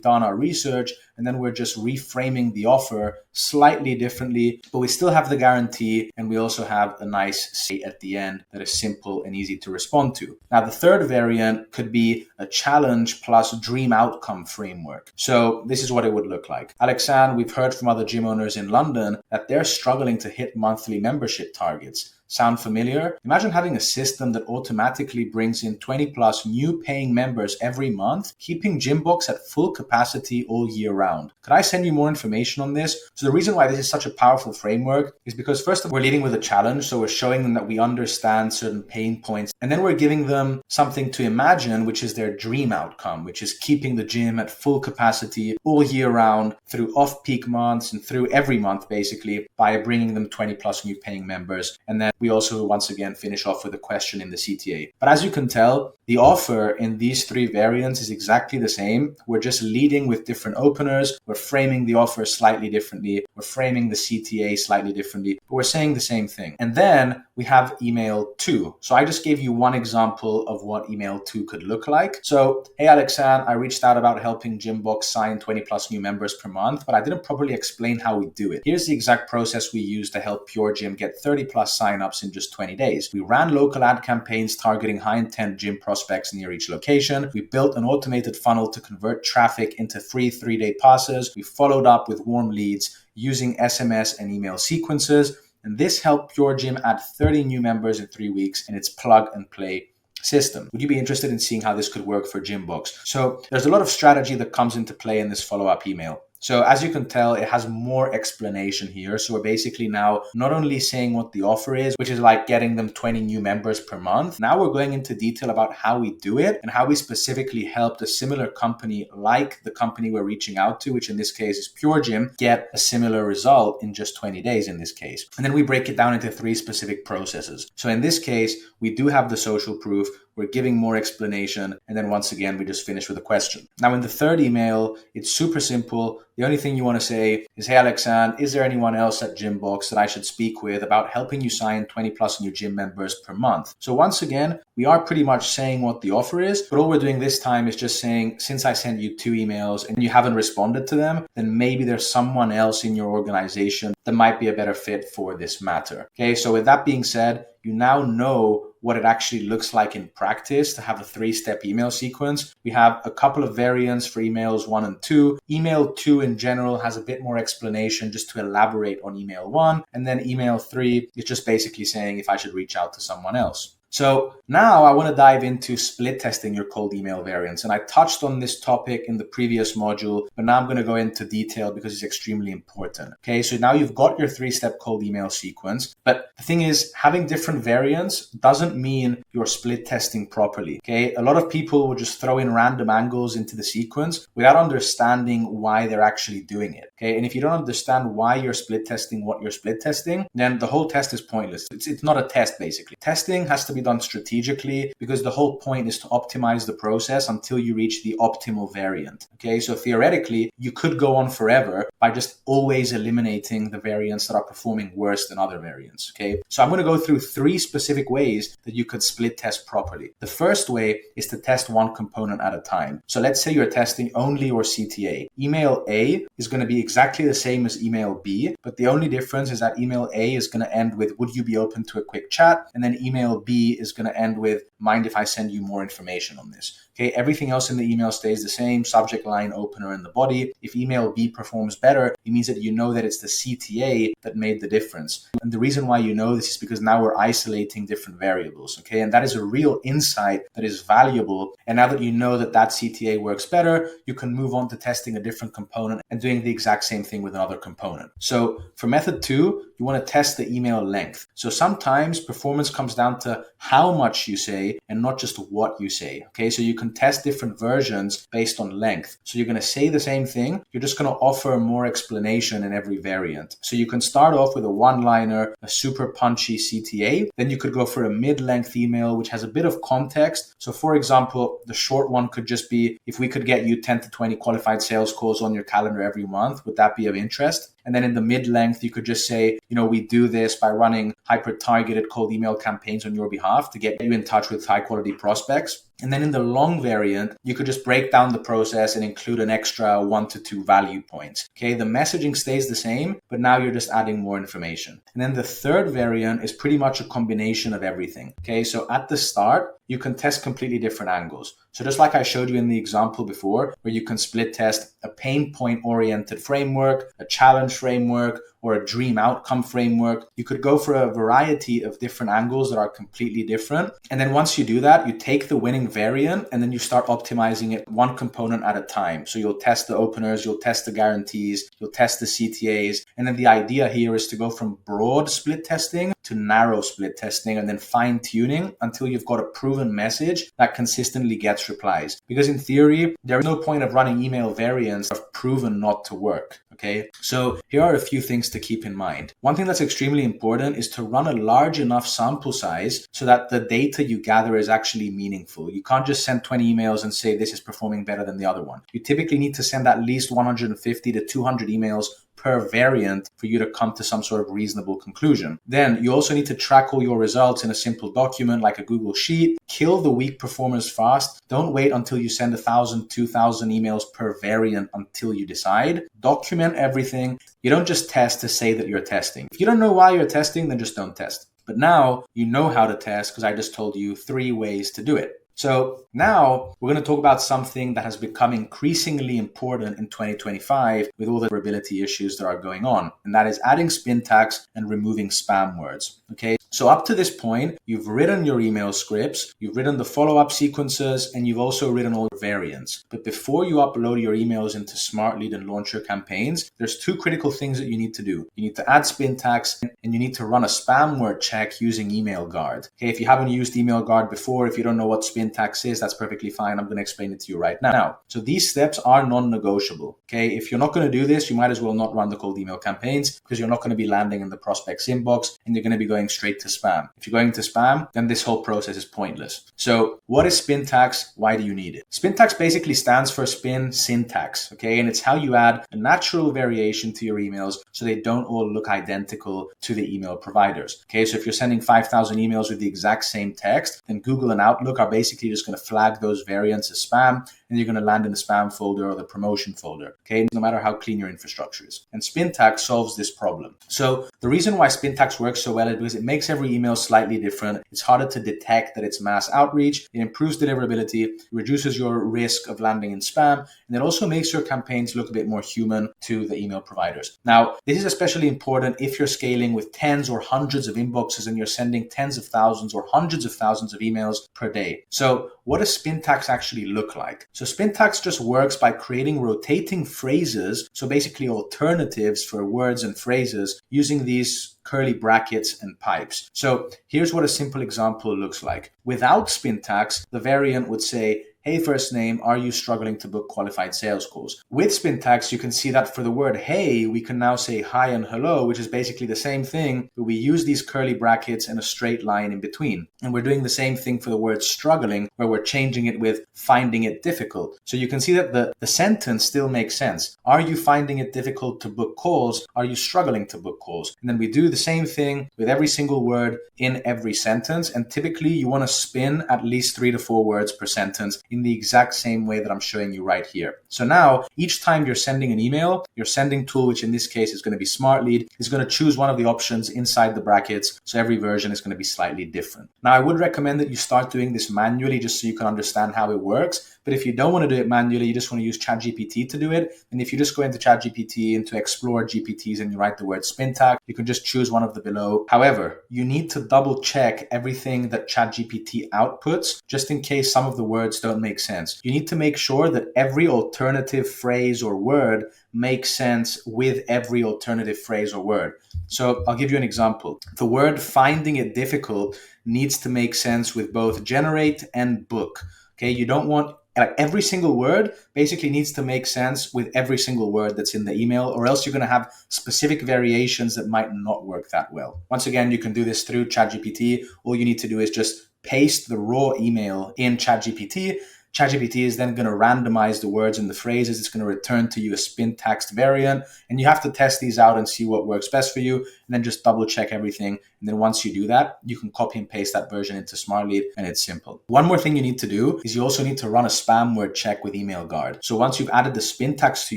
done our research and then we're just reframing the offer slightly differently, but we still have the guarantee and we also have a nice say at the end that is simple and easy to respond to. Now, the third variant could be a challenge plus dream outcome framework. So this is what it would look like. Alexander, we've heard from other gym owners in London that they're struggling to hit monthly membership targets. Sound familiar? Imagine having a system that automatically brings in 20 plus new paying members every month, keeping Gymbox at full capacity all year round. Could I send you more information on this? So the reason why this is such a powerful framework is because first of all, we're leading with a challenge. So we're showing them that we understand certain pain points. And then we're giving them something to imagine, which is their dream outcome, which is keeping the gym at full capacity all year round through off-peak months and through every month, basically, by bringing them 20 plus new paying members. And then we also once again finish off with a question in the CTA. But as you can tell, the offer in these 3 variants is exactly the same. We're just leading with different openers. We're framing the offer slightly differently. We're framing the CTA slightly differently, but we're saying the same thing. And then we have email 2. So I just gave you one example of what email 2 could look like. So, hey, Alexander, I reached out about helping Gymbox sign 20 plus new members per month, but I didn't properly explain how we do it. Here's the exact process we use to help Pure Gym get 30 plus signups in just 20 days. We ran local ad campaigns targeting high intent gym prospects near each location. We built an automated funnel to convert traffic into free 3-day passes. We followed up with warm leads using SMS and email sequences. And this helped Pure Gym add 30 new members in 3 weeks in its plug and play system. Would you be interested in seeing how this could work for Gymbox? So there's a lot of strategy that comes into play in this follow-up email. So as you can tell, it has more explanation here. So we're basically now not only saying what the offer is, which is like getting them 20 new members per month. Now we're going into detail about how we do it and how we specifically helped a similar company like the company we're reaching out to, which in this case is Pure Gym, get a similar result in just 20 days in this case. And then we break it down into 3 specific processes. So in this case, we do have the social proof. We're giving more explanation. And then once again, we just finish with a question. Now in the third email, it's super simple. The only thing you want to say is, hey, Alexand, is there anyone else at Gymbox that I should speak with about helping you sign 20 plus new gym members per month? So once again, we are pretty much saying what the offer is, but all we're doing this time is just saying, since I sent you 2 emails and you haven't responded to them, then maybe there's someone else in your organization that might be a better fit for this matter. Okay, so with that being said, you now know what it actually looks like in practice to have a 3-step email sequence. We have a couple of variants for emails 1 and 2. Email 2 in general has a bit more explanation just to elaborate on email 1. And then email 3 is just basically saying if I should reach out to someone else. So now I want to dive into split testing your cold email variants. And I touched on this topic in the previous module, but now I'm going to go into detail because it's extremely important. Okay, so now you've got your 3-step cold email sequence. But the thing is, having different variants doesn't mean you're split testing properly. Okay, a lot of people will just throw in random angles into the sequence without understanding why they're actually doing it. Okay, and if you don't understand why you're split testing what you're split testing, then the whole test is pointless. It's not a test, basically. Testing has to be done strategically because the whole point is to optimize the process until you reach the optimal variant. Okay, so theoretically, you could go on forever by just always eliminating the variants that are performing worse than other variants. Okay, so I'm going to go through 3 specific ways that you could split test properly. The first way is to test one component at a time. So let's say you're testing only your CTA. Email A is going to be exactly the same as email B, but the only difference is that email A is going to end with, would you be open to a quick chat? And then email B is going to end with, mind if I send you more information on this? Okay, everything else in the email stays the same, subject line, opener, and the body. If email B performs better, it means that you know that it's the CTA that made the difference. And the reason why you know this is because now we're isolating different variables, okay? And that is a real insight that is valuable. And now that you know that that CTA works better, you can move on to testing a different component and doing the exact same thing with another component. So for method 2, you want to test the email length. So sometimes performance comes down to how much you say and not just what you say, okay? So you can test different versions based on length. So you're going to say the same thing, you're just going to offer more explanation in every variant. So you can start off with a one-liner, a super punchy CTA, then you could go for a mid-length email which has a bit of context. So for example, the short one could just be, if we could get you 10 to 20 qualified sales calls on your calendar every month, would that be of interest? And then in the mid-length, you could just say, we do this by running hyper-targeted cold email campaigns on your behalf to get you in touch with high-quality prospects. And then in the long variant, you could just break down the process and include an extra 1 to 2 value points. Okay, the messaging stays the same, but now you're just adding more information. And then the third variant is pretty much a combination of everything. Okay, so at the start, you can test completely different angles. So just like I showed you in the example before, where you can split test a pain point oriented framework, a challenge framework, or a dream outcome framework, you could go for a variety of different angles that are completely different. And then once you do that, you take the winning variant and then you start optimizing it one component at a time. So you'll test the openers, you'll test the guarantees, you'll test the CTAs. And then the idea here is to go from broad split testing to narrow split testing and then fine tuning until you've got a proven message that consistently gets replies. Because in theory, there is no point of running email variants that have proven not to work. Okay, so here are a few things to keep in mind. One thing that's extremely important is to run a large enough sample size so that the data you gather is actually meaningful. You can't just send 20 emails and say this is performing better than the other one. You typically need to send at least 150 to 200 emails per variant for you to come to some sort of reasonable conclusion. Then you also need to track all your results in a simple document like a Google Sheet. Kill the weak performers fast. Don't wait until you send 1,000, 2,000 emails per variant until you decide. Document everything. You don't just test to say that you're testing. If you don't know why you're testing, then just don't test. But now you know how to test because I just told you 3 ways to do it. So now we're going to talk about something that has become increasingly important in 2025 with all the durability issues that are going on, and that is adding Spintax and removing spam words. Okay, so up to this point, you've written your email scripts, you've written the follow-up sequences, and you've also written all the variants. But before you upload your emails into Smartlead and launch your campaigns, there's two critical things that you need to do. You need to add Spintax, and you need to run a spam word check using Email Guard. Okay, if you haven't used Email Guard before, if you don't know what Spintax is, that's perfectly fine. I'm going to explain it to you right now. So these steps are non-negotiable. Okay, if you're not going to do this, you might as well not run the cold email campaigns, because you're not going to be landing in the prospect's inbox and you're going to be going straight to spam. If you're going to spam, then this whole process is pointless. So what is Spintax? Why do you need it? Spintax basically stands for spin syntax, okay? And it's how you add a natural variation to your emails so they don't all look identical to the email providers. Okay, so if you're sending 5,000 emails with the exact same text, then Google and Outlook are basically just going to flag those variants as spam, and you're going to land in the spam folder or the promotion folder, okay, no matter how clean your infrastructure is. And Spintax solves this problem. So the reason why Spintax works so well is because it makes every email slightly different. It's harder to detect that it's mass outreach. It improves deliverability, it reduces your risk of landing in spam, and it also makes your campaigns look a bit more human to the email providers. Now, this is especially important if you're scaling with tens or hundreds of inboxes and you're sending tens of thousands or hundreds of thousands of emails per day. So what does Spintax actually look like? So Spintax just works by creating rotating phrases, so basically alternatives for words and phrases using these curly brackets and pipes. So here's what a simple example looks like. Without Spintax, the variant would say, "Hey, first name, are you struggling to book qualified sales calls?" With Spintax, you can see that for the word hey, we can now say hi and hello, which is basically the same thing, but we use these curly brackets and a straight line in between. And we're doing the same thing for the word struggling, where we're changing it with finding it difficult. So you can see that the sentence still makes sense. Are you finding it difficult to book calls? Are you struggling to book calls? And then we do the same thing with every single word in every sentence. And typically you want to spin at least 3 to 4 words per sentence in the exact same way that I'm showing you right here. So now, each time you're sending an email, your sending tool, which in this case is going to be Smartlead, is going to choose one of the options inside the brackets. So every version is going to be slightly different. Now, I would recommend that you start doing this manually just so you can understand how it works. But if you don't want to do it manually, you just want to use ChatGPT to do it. And if you just go into ChatGPT, into Explore GPTs, and you write the word Spintax, you can just choose one of the below. However, you need to double check everything that ChatGPT outputs, just in case some of the words don't make sense. You need to make sure that every alternative phrase or word makes sense with every alternative phrase or word. So I'll give you an example. The word finding it difficult needs to make sense with both generate and book. Okay, you don't want every single word basically needs to make sense with every single word that's in the email, or else you're going to have specific variations that might not work that well. Once again, you can do this through ChatGPT. All you need to do is just paste the raw email in ChatGPT. ChatGPT is then going to randomize the words and the phrases. It's going to return to you a Spintax variant, and you have to test these out and see what works best for you, and then just double check everything. And then once you do that, you can copy and paste that version into Smartlead, and it's simple. One more thing you need to do is you also need to run a spam word check with Email Guard. So once you've added the Spintax to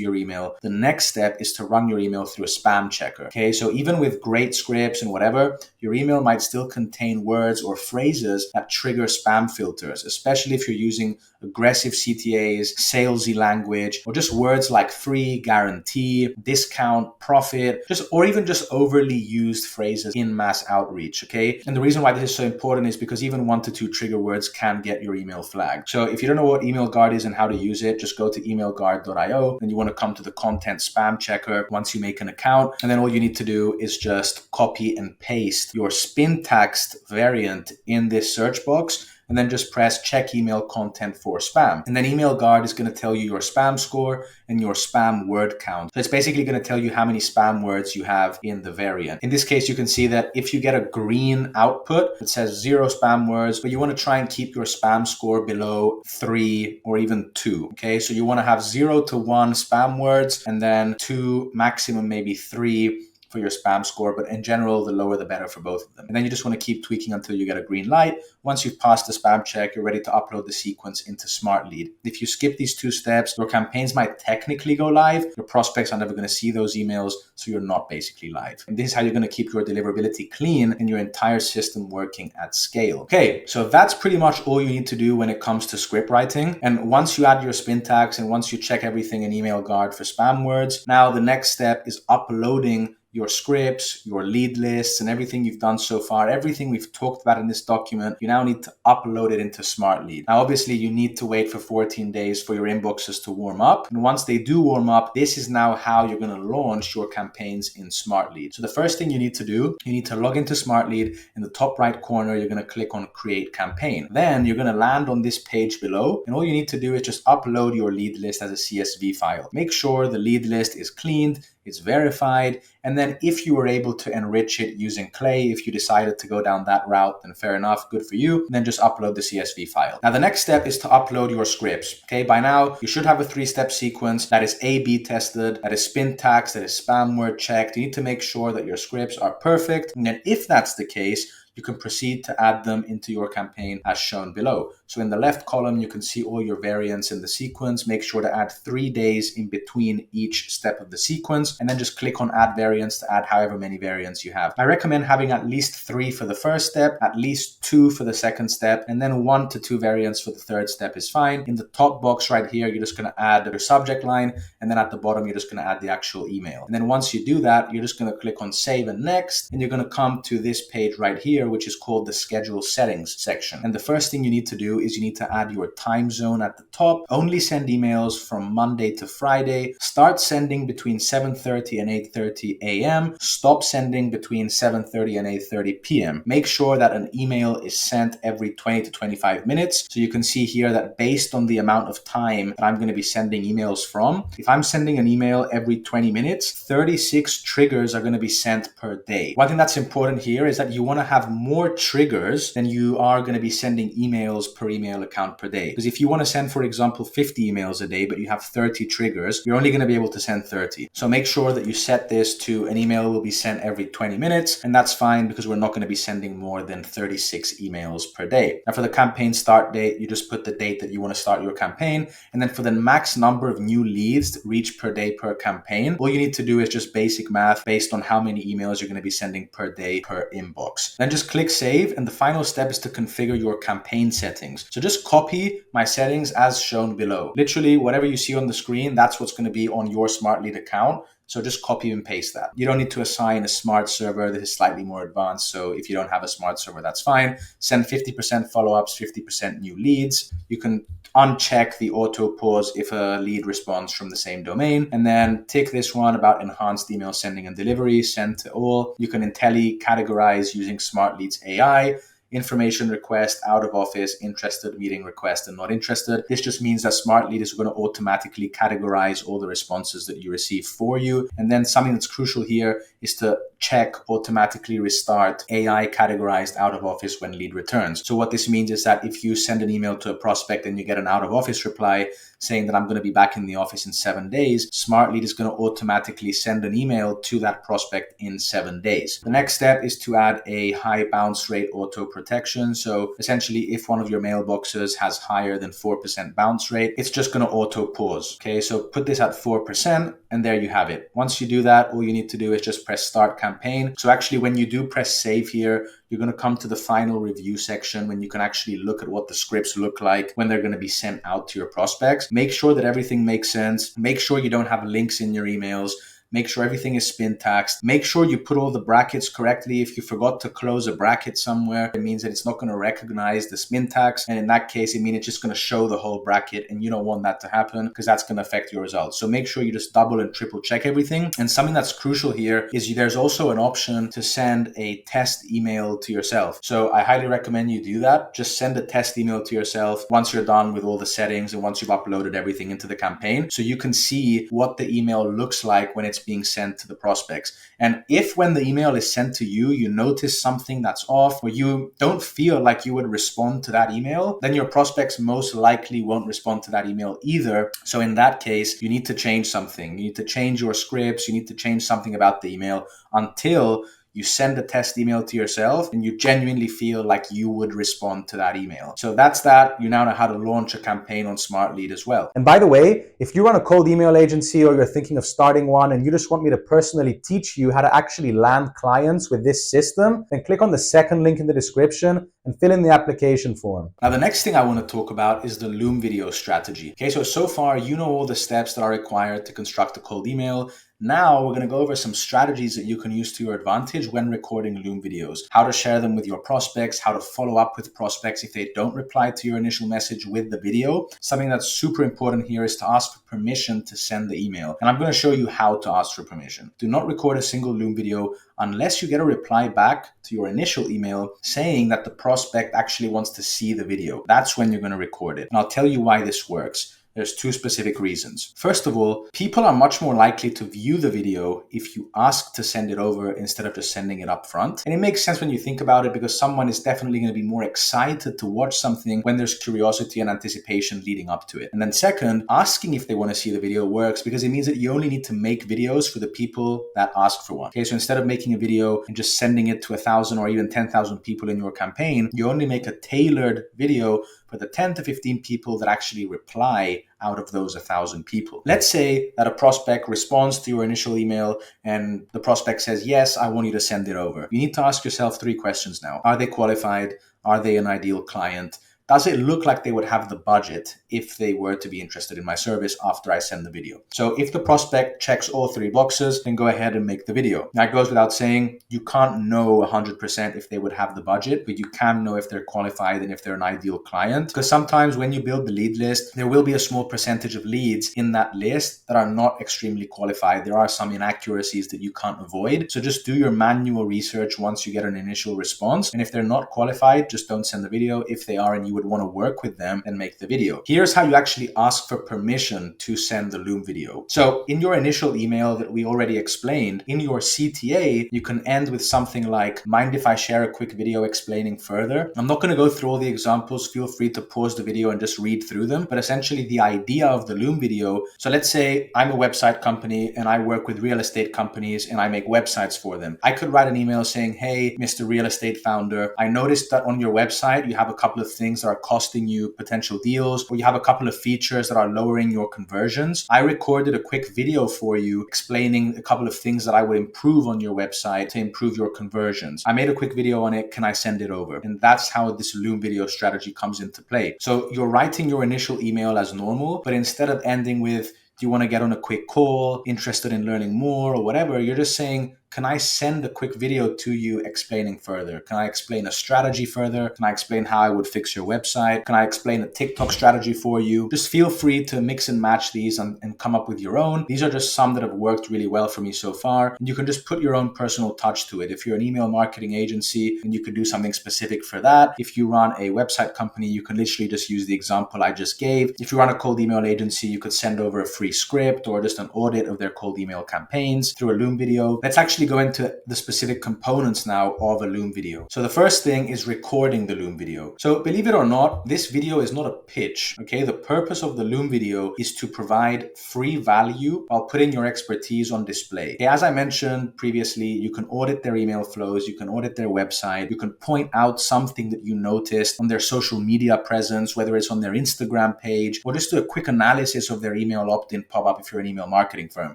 your email, the next step is to run your email through a spam checker. Okay, so even with great scripts and whatever, your email might still contain words or phrases that trigger spam filters, especially if you're using aggressive CTAs, salesy language, or just words like free, guarantee, discount, profit, or even just overly used phrases in mass outreach, okay? And the reason why this is so important is because even 1 to 2 trigger words can get your email flagged. So if you don't know what Email Guard is and how to use it, just go to emailguard.io, and you want to come to the content spam checker once you make an account. And then all you need to do is just copy and paste your Spintax variant in this search box, and then just press check email content for spam. And then Email Guard is going to tell you your spam score and your spam word count. So it's basically going to tell you how many spam words you have in the variant. In this case, you can see that if you get a green output, it says 0 spam words, but you want to try and keep your spam score below 3 or even 2. Okay, so you want to have 0 to 1 spam words, and then 2, maximum maybe 3 for your spam score, but in general, the lower the better for both of them. And then you just want to keep tweaking until you get a green light. Once you've passed the spam check, you're ready to upload the sequence into Smartlead. If you skip these 2 steps, your campaigns might technically go live. Your prospects are never going to see those emails, so you're not basically live. And this is how you're going to keep your deliverability clean and your entire system working at scale. Okay, so that's pretty much all you need to do when it comes to script writing. And once you add your Spintax and once you check everything in Email Guard for spam words, now the next step is uploading your scripts, your lead lists, and everything you've done so far, everything we've talked about in this document, you now need to upload it into Smartlead. Now, obviously, you need to wait for 14 days for your inboxes to warm up. And once they do warm up, this is now how you're going to launch your campaigns in Smartlead. So the first thing you need to do, you need to log into Smartlead. In the top right corner, you're going to click on Create Campaign. Then you're going to land on this page below, and all you need to do is just upload your lead list as a CSV file. Make sure the lead list is cleaned, it's verified, and then if you were able to enrich it using Clay, if you decided to go down that route, then fair enough, good for you. And then just upload the CSV file. Now the next step is to upload your scripts. Okay, by now you should have a 3-step sequence that is A/B tested, that is Spintax, that is spam word checked. You need to make sure that your scripts are perfect, and then if that's the case, you can proceed to add them into your campaign as shown below. So in the left column, you can see all your variants in the sequence. Make sure to add 3 days in between each step of the sequence, and then just click on add variants to add however many variants you have. I recommend having at least 3 for the first step, at least 2 for the second step, and then 1 to 2 variants for the third step is fine. In the top box right here, you're just going to add your subject line, and then at the bottom, you're just going to add the actual email. And then once you do that, you're just going to click on save and next, and you're going to come to this page right here, which is called the schedule settings section. And the first thing you need to do is you need to add your time zone at the top. Only send emails from Monday to Friday. Start sending between 7:30 and 8:30 a.m. Stop sending between 7:30 and 8:30 p.m. Make sure that an email is sent every 20 to 25 minutes. So you can see here that based on the amount of time that I'm going to be sending emails from, if I'm sending an email every 20 minutes, 36 triggers are going to be sent per day. One thing that's important here is that you want to have more triggers than you are going to be sending emails per email account per day. Because if you want to send, for example, 50 emails a day, but you have 30 triggers, you're only going to be able to send 30. So make sure that you set this to an email will be sent every 20 minutes, and that's fine because we're not going to be sending more than 36 emails per day. Now for the campaign start date, you just put the date that you want to start your campaign, and then for the max number of new leads reached per day per campaign, all you need to do is just basic math based on how many emails you're going to be sending per day per inbox. Then just click save, and the final step is to configure your campaign settings. So just copy my settings as shown below. Literally whatever you see on the screen, that's what's going to be on your Smartlead account. So just copy and paste that. You don't need to assign a smart server. This is slightly more advanced. So if you don't have a smart server, that's fine. Send 50% follow-ups, 50% new leads. You can uncheck the auto pause if a lead responds from the same domain. And then tick this one about enhanced email sending and delivery, send to all. You can IntelliCategorize categorize using Smartlead's AI. Information request, out of office, interested, meeting request, and not interested. This just means that Smartlead is going to automatically categorize all the responses that you receive for you. And then something that's crucial here is to check automatically restart AI categorized out of office when lead returns. So what this means is that if you send an email to a prospect and you get an out of office reply saying that I'm going to be back in the office in 7 days, Smartlead is going to automatically send an email to that prospect in 7 days. The next step is to add a high bounce rate auto protection. So essentially, if one of your mailboxes has higher than 4% bounce rate, it's just going to auto pause. Okay, so put this at 4%, and there you have it. Once you do that, all you need to do is just press start campaign. So actually, when you do press save here, you're going to come to the final review section when you can actually look at what the scripts look like when they're going to be sent out to your prospects. Make sure that everything makes sense. Make sure you don't have links in your emails. Make sure everything is Spintaxed. Make sure you put all the brackets correctly. If you forgot to close a bracket somewhere, it means that it's not going to recognize the Spintax. And in that case, it means it's just going to show the whole bracket, and you don't want that to happen because that's going to affect your results. So make sure you just double and triple check everything. And something that's crucial here is there's also an option to send a test email to yourself. So I highly recommend you do that. Just send a test email to yourself once you're done with all the settings and once you've uploaded everything into the campaign, so you can see what the email looks like when it's it's being sent to the prospects. And if when the email is sent to you, you notice something that's off, or you don't feel like you would respond to that email, then your prospects most likely won't respond to that email either. So in that case, you need to change something. You need to change your scripts. You need to change something about the email until you send a test email to yourself and you genuinely feel like you would respond to that email. So that's that. You now know how to launch a campaign on Smartlead as well. And by the way, if you run a cold email agency or you're thinking of starting one and you just want me to personally teach you how to actually land clients with this system, then click on the second link in the description and fill in the application form. Now, the next thing I want to talk about is the Loom video strategy. Okay, so far, you know all the steps that are required to construct a cold email. Now we're going to go over some strategies that you can use to your advantage when recording Loom videos, how to share them with your prospects, how to follow up with prospects if they don't reply to your initial message with the video. Something that's super important here is to ask for permission to send the email. And I'm going to show you how to ask for permission. Do not record a single Loom video unless you get a reply back to your initial email saying that the prospect actually wants to see the video. That's when you're going to record it. And I'll tell you why this works. There's two specific reasons. First of all, people are much more likely to view the video if you ask to send it over instead of just sending it up front. And it makes sense when you think about it because someone is definitely going to be more excited to watch something when there's curiosity and anticipation leading up to it. And then second, asking if they want to see the video works because it means that you only need to make videos for the people that ask for one. Okay, so instead of making a video and just sending it to 1,000 or even 10,000 people in your campaign, you only make a tailored video for the 10 to 15 people that actually reply out of those 1,000 people. Let's say that a prospect responds to your initial email and the prospect says, yes, I want you to send it over. You need to ask yourself 3 questions now. Are they qualified? Are they an ideal client? Does it look like they would have the budget if they were to be interested in my service after I send the video? So if the prospect checks all 3 boxes, then go ahead and make the video. Now it goes without saying, you can't know 100% if they would have the budget, but you can know if they're qualified and if they're an ideal client. Because sometimes when you build the lead list, there will be a small percentage of leads in that list that are not extremely qualified. There are some inaccuracies that you can't avoid. So just do your manual research once you get an initial response. And if they're not qualified, just don't send the video. If they are and you would want to work with them, and make the video. Here's how you actually ask for permission to send the Loom video. So in your initial email that we already explained, in your CTA, you can end with something like, mind if I share a quick video explaining further? I'm not going to go through all the examples. Feel free to pause the video and just read through them. But essentially the idea of the Loom video, so let's say I'm a website company and I work with real estate companies and I make websites for them. I could write an email saying, hey, Mr. Real Estate Founder, I noticed that on your website, you have a couple of things that are costing you potential deals, or you have a couple of features that are lowering your conversions. I recorded a quick video for you explaining a couple of things that I would improve on your website to improve your conversions. I made a quick video on it. Can I send it over? And that's how this Loom video strategy comes into play. So you're writing your initial email as normal, but instead of ending with, do you want to get on a quick call, interested in learning more or whatever, you're just saying, can I send a quick video to you explaining further? Can I explain a strategy further? Can I explain how I would fix your website? Can I explain a TikTok strategy for you? Just feel free to mix and match these and come up with your own. These are just some that have worked really well for me so far. And you can just put your own personal touch to it. If you're an email marketing agency, then you could do something specific for that. If you run a website company, you can literally just use the example I just gave. If you run a cold email agency, you could send over a free script or just an audit of their cold email campaigns through a Loom video. Let's actually go into the specific components now of a Loom video. So the first thing is recording the Loom video. So believe it or not, this video is not a pitch, okay? The purpose of the Loom video is to provide free value while putting your expertise on display. Okay, as I mentioned previously, you can audit their email flows, you can audit their website, you can point out something that you noticed on their social media presence, whether it's on their Instagram page, or just do a quick analysis of their email opt-in pop-up if you're an email marketing firm.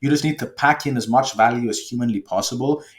You just need to pack in as much value as humanly possible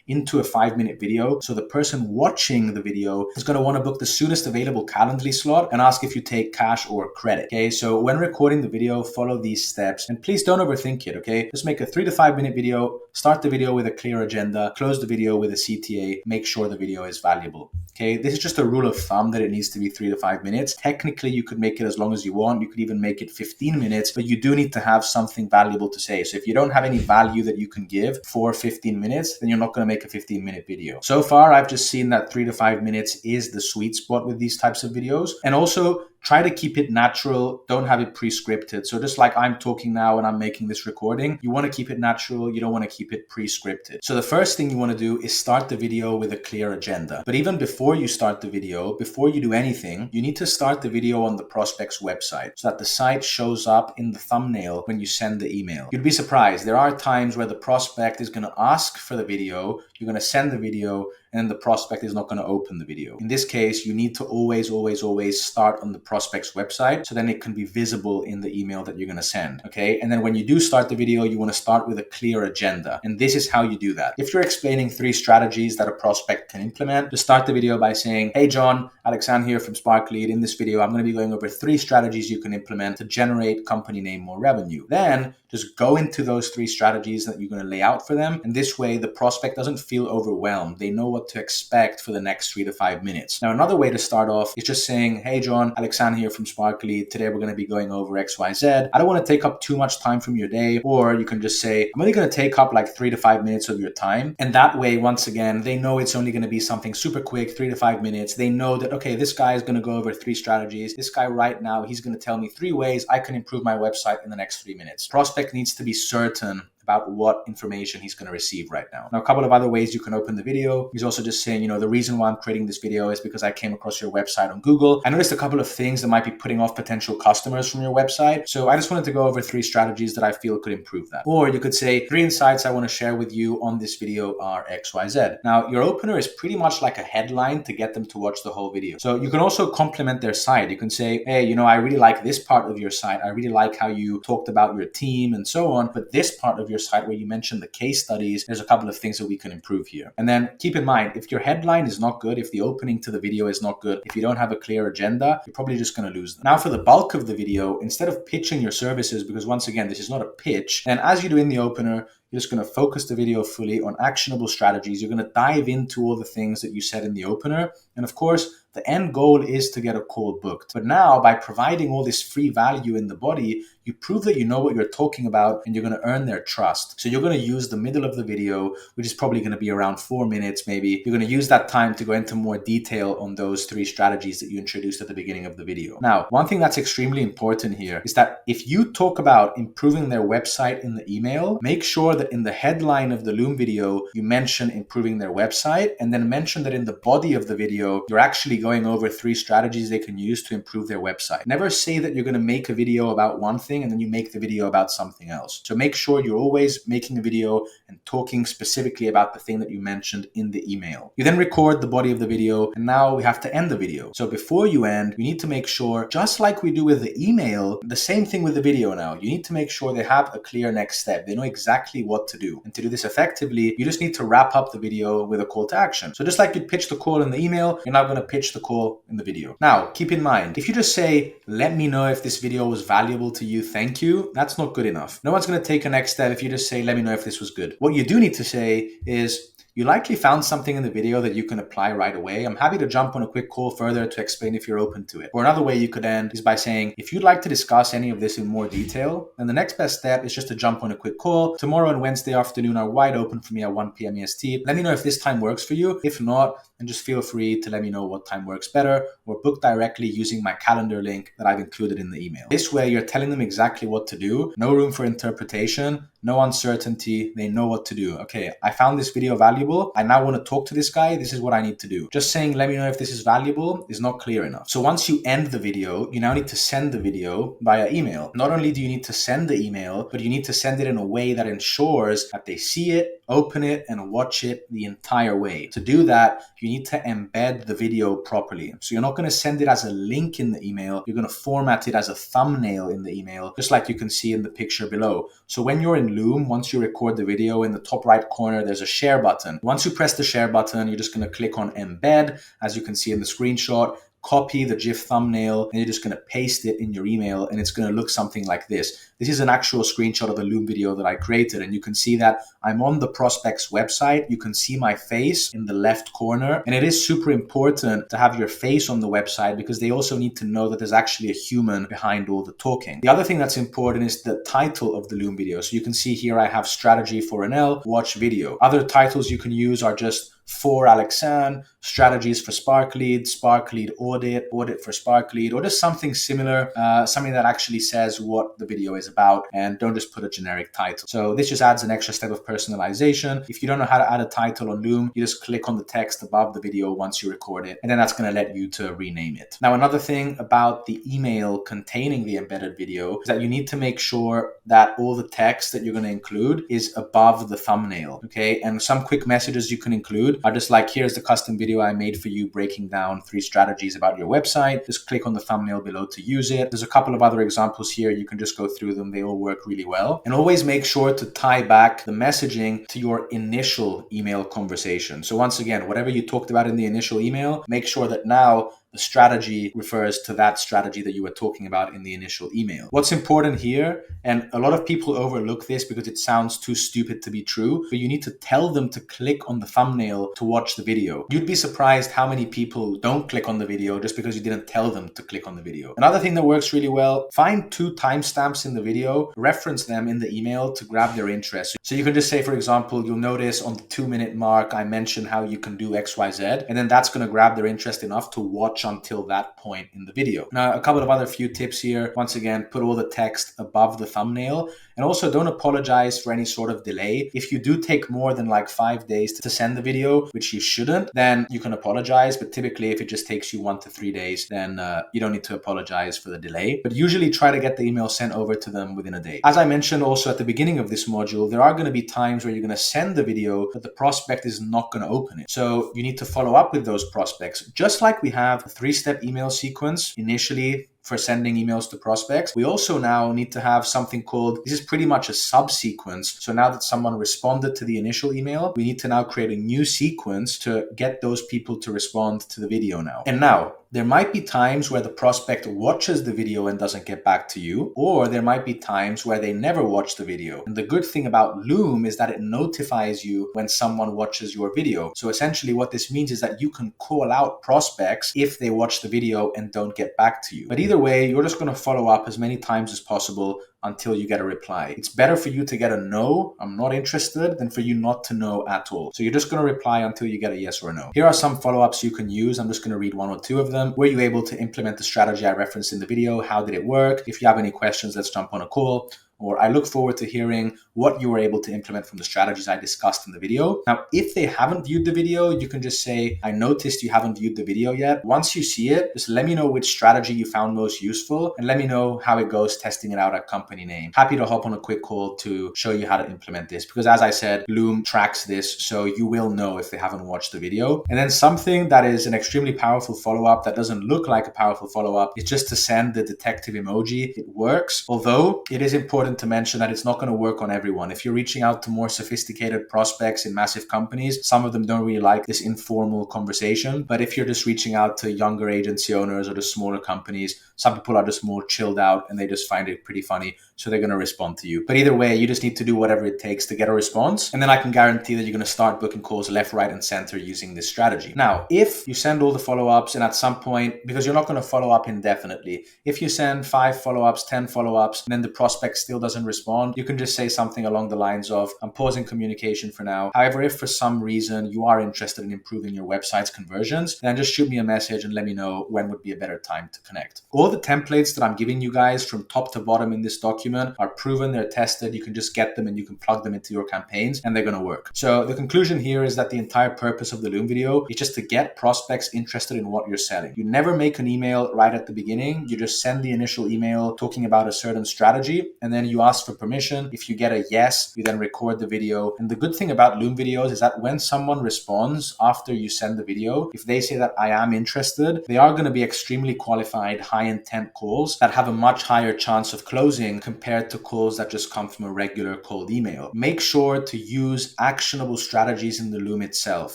into a 5-minute video. So the person watching the video is going to want to book the soonest available Calendly slot and ask if you take cash or credit. Okay, so when recording the video, follow these steps and please don't overthink it. Okay, just make a 3 to 5 minute video, start the video with a clear agenda, close the video with a CTA, make sure the video is valuable. Okay, this is just a rule of thumb that it needs to be 3 to 5 minutes. Technically, you could make it as long as you want. You could even make it 15 minutes, but you do need to have something valuable to say. So if you don't have any value that you can give for 15 minutes, then you're not going to make a 15-minute video. So far, I've just seen that 3 to 5 minutes is the sweet spot with these types of videos. And also, try to keep it natural. Don't have it pre-scripted. So just like I'm talking now and I'm making this recording, you want to keep it natural. You don't want to keep it pre-scripted. So the first thing you want to do is start the video with a clear agenda. But even before you start the video, before you do anything, you need to start the video on the prospect's website so that the site shows up in the thumbnail when you send the email. You'd be surprised. There are times where the prospect is going to ask for the video, you're going to send the video, and then the prospect is not going to open the video. In this case, you need to always start on the prospect's website so then it can be visible in the email that you're going to send. Okay. And then when you do start the video, you want to start with a clear agenda. And this is how you do that. If you're explaining 3 strategies that a prospect can implement, just start the video by saying, hey, John, Alexander here from Smartlead. In this video, I'm going to be going over 3 strategies you can implement to generate company name more revenue. Then just go into those 3 strategies that you're going to lay out for them. And this way, the prospect doesn't feel overwhelmed. They know what to expect for the next 3 to 5 minutes. Now, another way to start off is just saying, hey, John, Alexander here from Smartlead. Today, we're going to be going over XYZ. I don't want to take up too much time from your day. Or you can just say, I'm only going to take up like 3 to 5 minutes of your time. And that way, once again, they know it's only going to be something super quick, 3 to 5 minutes. They know that, okay, this guy is going to go over 3 strategies. This guy right now, he's going to tell me 3 ways I can improve my website in the next 3 minutes. Prospect needs to be certain about what information he's going to receive right now. Now, a couple of other ways you can open the video. He's also just saying, the reason why I'm creating this video is because I came across your website on Google. I noticed a couple of things that might be putting off potential customers from your website. So I just wanted to go over 3 strategies that I feel could improve that. Or you could say 3 insights I want to share with you on this video are XYZ. Now, your opener is pretty much like a headline to get them to watch the whole video. So you can also complement their site. You can say, hey, I really like this part of your site. I really like how you talked about your team and so on. But this part of your site where you mentioned the case studies, there's a couple of things that we can improve here. And then keep in mind, if your headline is not good, if the opening to the video is not good, if you don't have a clear agenda, you're probably just going to lose them. Now for the bulk of the video, instead of pitching your services, because once again, this is not a pitch, and as you do in the opener, you're just going to focus the video fully on actionable strategies. You're going to dive into all the things that you said in the opener. And of course, the end goal is to get a call booked. But now by providing all this free value in the body, you prove that you know what you're talking about and you're going to earn their trust. So you're going to use the middle of the video, which is probably going to be around 4 minutes maybe. You're going to use that time to go into more detail on those 3 strategies that you introduced at the beginning of the video. Now, one thing that's extremely important here is that if you talk about improving their website in the email, make sure that in the headline of the Loom video, you mention improving their website, and then mention that in the body of the video, you're actually going over 3 strategies they can use to improve their website. Never say that you're going to make a video about one thing and then you make the video about something else. So make sure you're always making a video and talking specifically about the thing that you mentioned in the email. You then record the body of the video, and now we have to end the video. So before you end, you need to make sure, just like we do with the email, the same thing with the video now. You need to make sure they have a clear next step. They know exactly what to do. And to do this effectively, you just need to wrap up the video with a call to action. So just like you'd pitch the call in the email, you're now going to pitch the call in the video. Now, keep in mind, if you just say, let me know if this video was valuable to you, thank you, that's not good enough. No one's going to take a next step if you just say, let me know if this was good. What you do need to say is, you likely found something in the video that you can apply right away. I'm happy to jump on a quick call further to explain if you're open to it. Or another way you could end is by saying, if you'd like to discuss any of this in more detail, then the next best step is just to jump on a quick call. Tomorrow and Wednesday afternoon are wide open for me at 1 p.m. EST. Let me know if this time works for you. If not, then just feel free to let me know what time works better, or book directly using my calendar link that I've included in the email. This way, you're telling them exactly what to do. No room for interpretation, no uncertainty. They know what to do. Okay, I found this video valuable. I now want to talk to this guy. This is what I need to do. Just saying, let me know if this is valuable is not clear enough. So once you end the video, you now need to send the video via email. Not only do you need to send the email, but you need to send it in a way that ensures that they see it, open it, and watch it the entire way. To do that, you need to embed the video properly. So you're not going to send it as a link in the email. You're going to format it as a thumbnail in the email, just like you can see in the picture below. So when you're in Loom, once you record the video, in the top right corner, there's a share button. Once you press the share button, you're just going to click on embed, as you can see in the screenshot. Copy the GIF thumbnail, and you're just going to paste it in your email, and it's going to look something like this. This is an actual screenshot of a Loom video that I created, and you can see that I'm on the prospect's website. You can see my face in the left corner, and it is super important to have your face on the website because they also need to know that there's actually a human behind all the talking. The other thing that's important is the title of the Loom video. So you can see here I have strategy for an L, watch video. Other titles you can use are just for Alexan, strategies for Sparklead, Sparklead audit, audit for Sparklead, or just something similar, something that actually says what the video is about, and don't just put a generic title. So this just adds an extra step of personalization. If you don't know how to add a title on Loom, you just click on the text above the video once you record it, and then that's going to let you to rename it. Now, another thing about the email containing the embedded video is that you need to make sure that all the text that you're going to include is above the thumbnail, okay? And some quick messages you can include are just like, here's the custom video I made for you breaking down 3 strategies about your website. Just click on the thumbnail below to use it. There's a couple of other examples here. You can just go through them. They all work really well. And always make sure to tie back the messaging to your initial email conversation. So once again, whatever you talked about in the initial email, make sure that now the strategy refers to that strategy that you were talking about in the initial email. What's important here, and a lot of people overlook this because it sounds too stupid to be true, but you need to tell them to click on the thumbnail to watch the video. You'd be surprised how many people don't click on the video just because you didn't tell them to click on the video. Another thing that works really well, find 2 timestamps in the video, reference them in the email to grab their interest. So you can just say, for example, you'll notice on the 2-minute mark, I mentioned how you can do XYZ, and then that's going to grab their interest enough to watch until that point in the video. Now, a couple of other few tips here. Once again, put all the text above the thumbnail, and also don't apologize for any sort of delay. If you do take more than like 5 days to send the video, which you shouldn't, then you can apologize. But typically, if it just takes you 1 to 3 days, then you don't need to apologize for the delay. But usually try to get the email sent over to them within a day. As I mentioned also at the beginning of this module, there are going to be times where you're going to send the video, but the prospect is not going to open it. So you need to follow up with those prospects. Just like we have a 3-step email sequence initially for sending emails to prospects, we also now need to have something called, this is pretty much a subsequence. So now that someone responded to the initial email, we need to now create a new sequence to get those people to respond to the video now. And now, there might be times where the prospect watches the video and doesn't get back to you, or there might be times where they never watch the video. And the good thing about Loom is that it notifies you when someone watches your video. So essentially what this means is that you can call out prospects if they watch the video and don't get back to you. But either way, you're just going to follow up as many times as possible until you get a reply. It's better for you to get a no, I'm not interested, than for you not to know at all. So you're just going to reply until you get a yes or a no. Here are some follow-ups you can use. I'm just going to read 1 or 2 of them. Were you able to implement the strategy I referenced in the video? How did it work? If you have any questions, let's jump on a call. Or I look forward to hearing what you were able to implement from the strategies I discussed in the video. Now, if they haven't viewed the video, you can just say, I noticed you haven't viewed the video yet. Once you see it, just let me know which strategy you found most useful and let me know how it goes testing it out at company name. Happy to hop on a quick call to show you how to implement this because as I said, Loom tracks this, so you will know if they haven't watched the video. And then something that is an extremely powerful follow-up that doesn't look like a powerful follow-up is just to send the detective emoji. It works, although it is important to mention that it's not going to work on everyone. If you're reaching out to more sophisticated prospects in massive companies, some of them don't really like this informal conversation. But if you're just reaching out to younger agency owners or the smaller companies, some people are just more chilled out and they just find it pretty funny. So they're going to respond to you. But either way, you just need to do whatever it takes to get a response. And then I can guarantee that you're going to start booking calls left, right, and center using this strategy. Now, if you send all the follow-ups and at some point, because you're not going to follow up indefinitely, if you send 5 follow-ups, 10 follow-ups, and then the prospect still doesn't respond, you can just say something along the lines of, I'm pausing communication for now. However, if for some reason you are interested in improving your website's conversions, then just shoot me a message and let me know when would be a better time to connect. All the templates that I'm giving you guys from top to bottom in this document are proven, they're tested. You can just get them and you can plug them into your campaigns and they're going to work. So the conclusion here is that the entire purpose of the Loom video is just to get prospects interested in what you're selling. You never make an email right at the beginning. You just send the initial email talking about a certain strategy and then you ask for permission. If you get a yes, you then record the video. And the good thing about Loom videos is that when someone responds after you send the video, if they say that I am interested, they are going to be extremely qualified, high intent calls that have a much higher chance of closing compared to calls that just come from a regular cold email. Make sure to use actionable strategies in the Loom itself.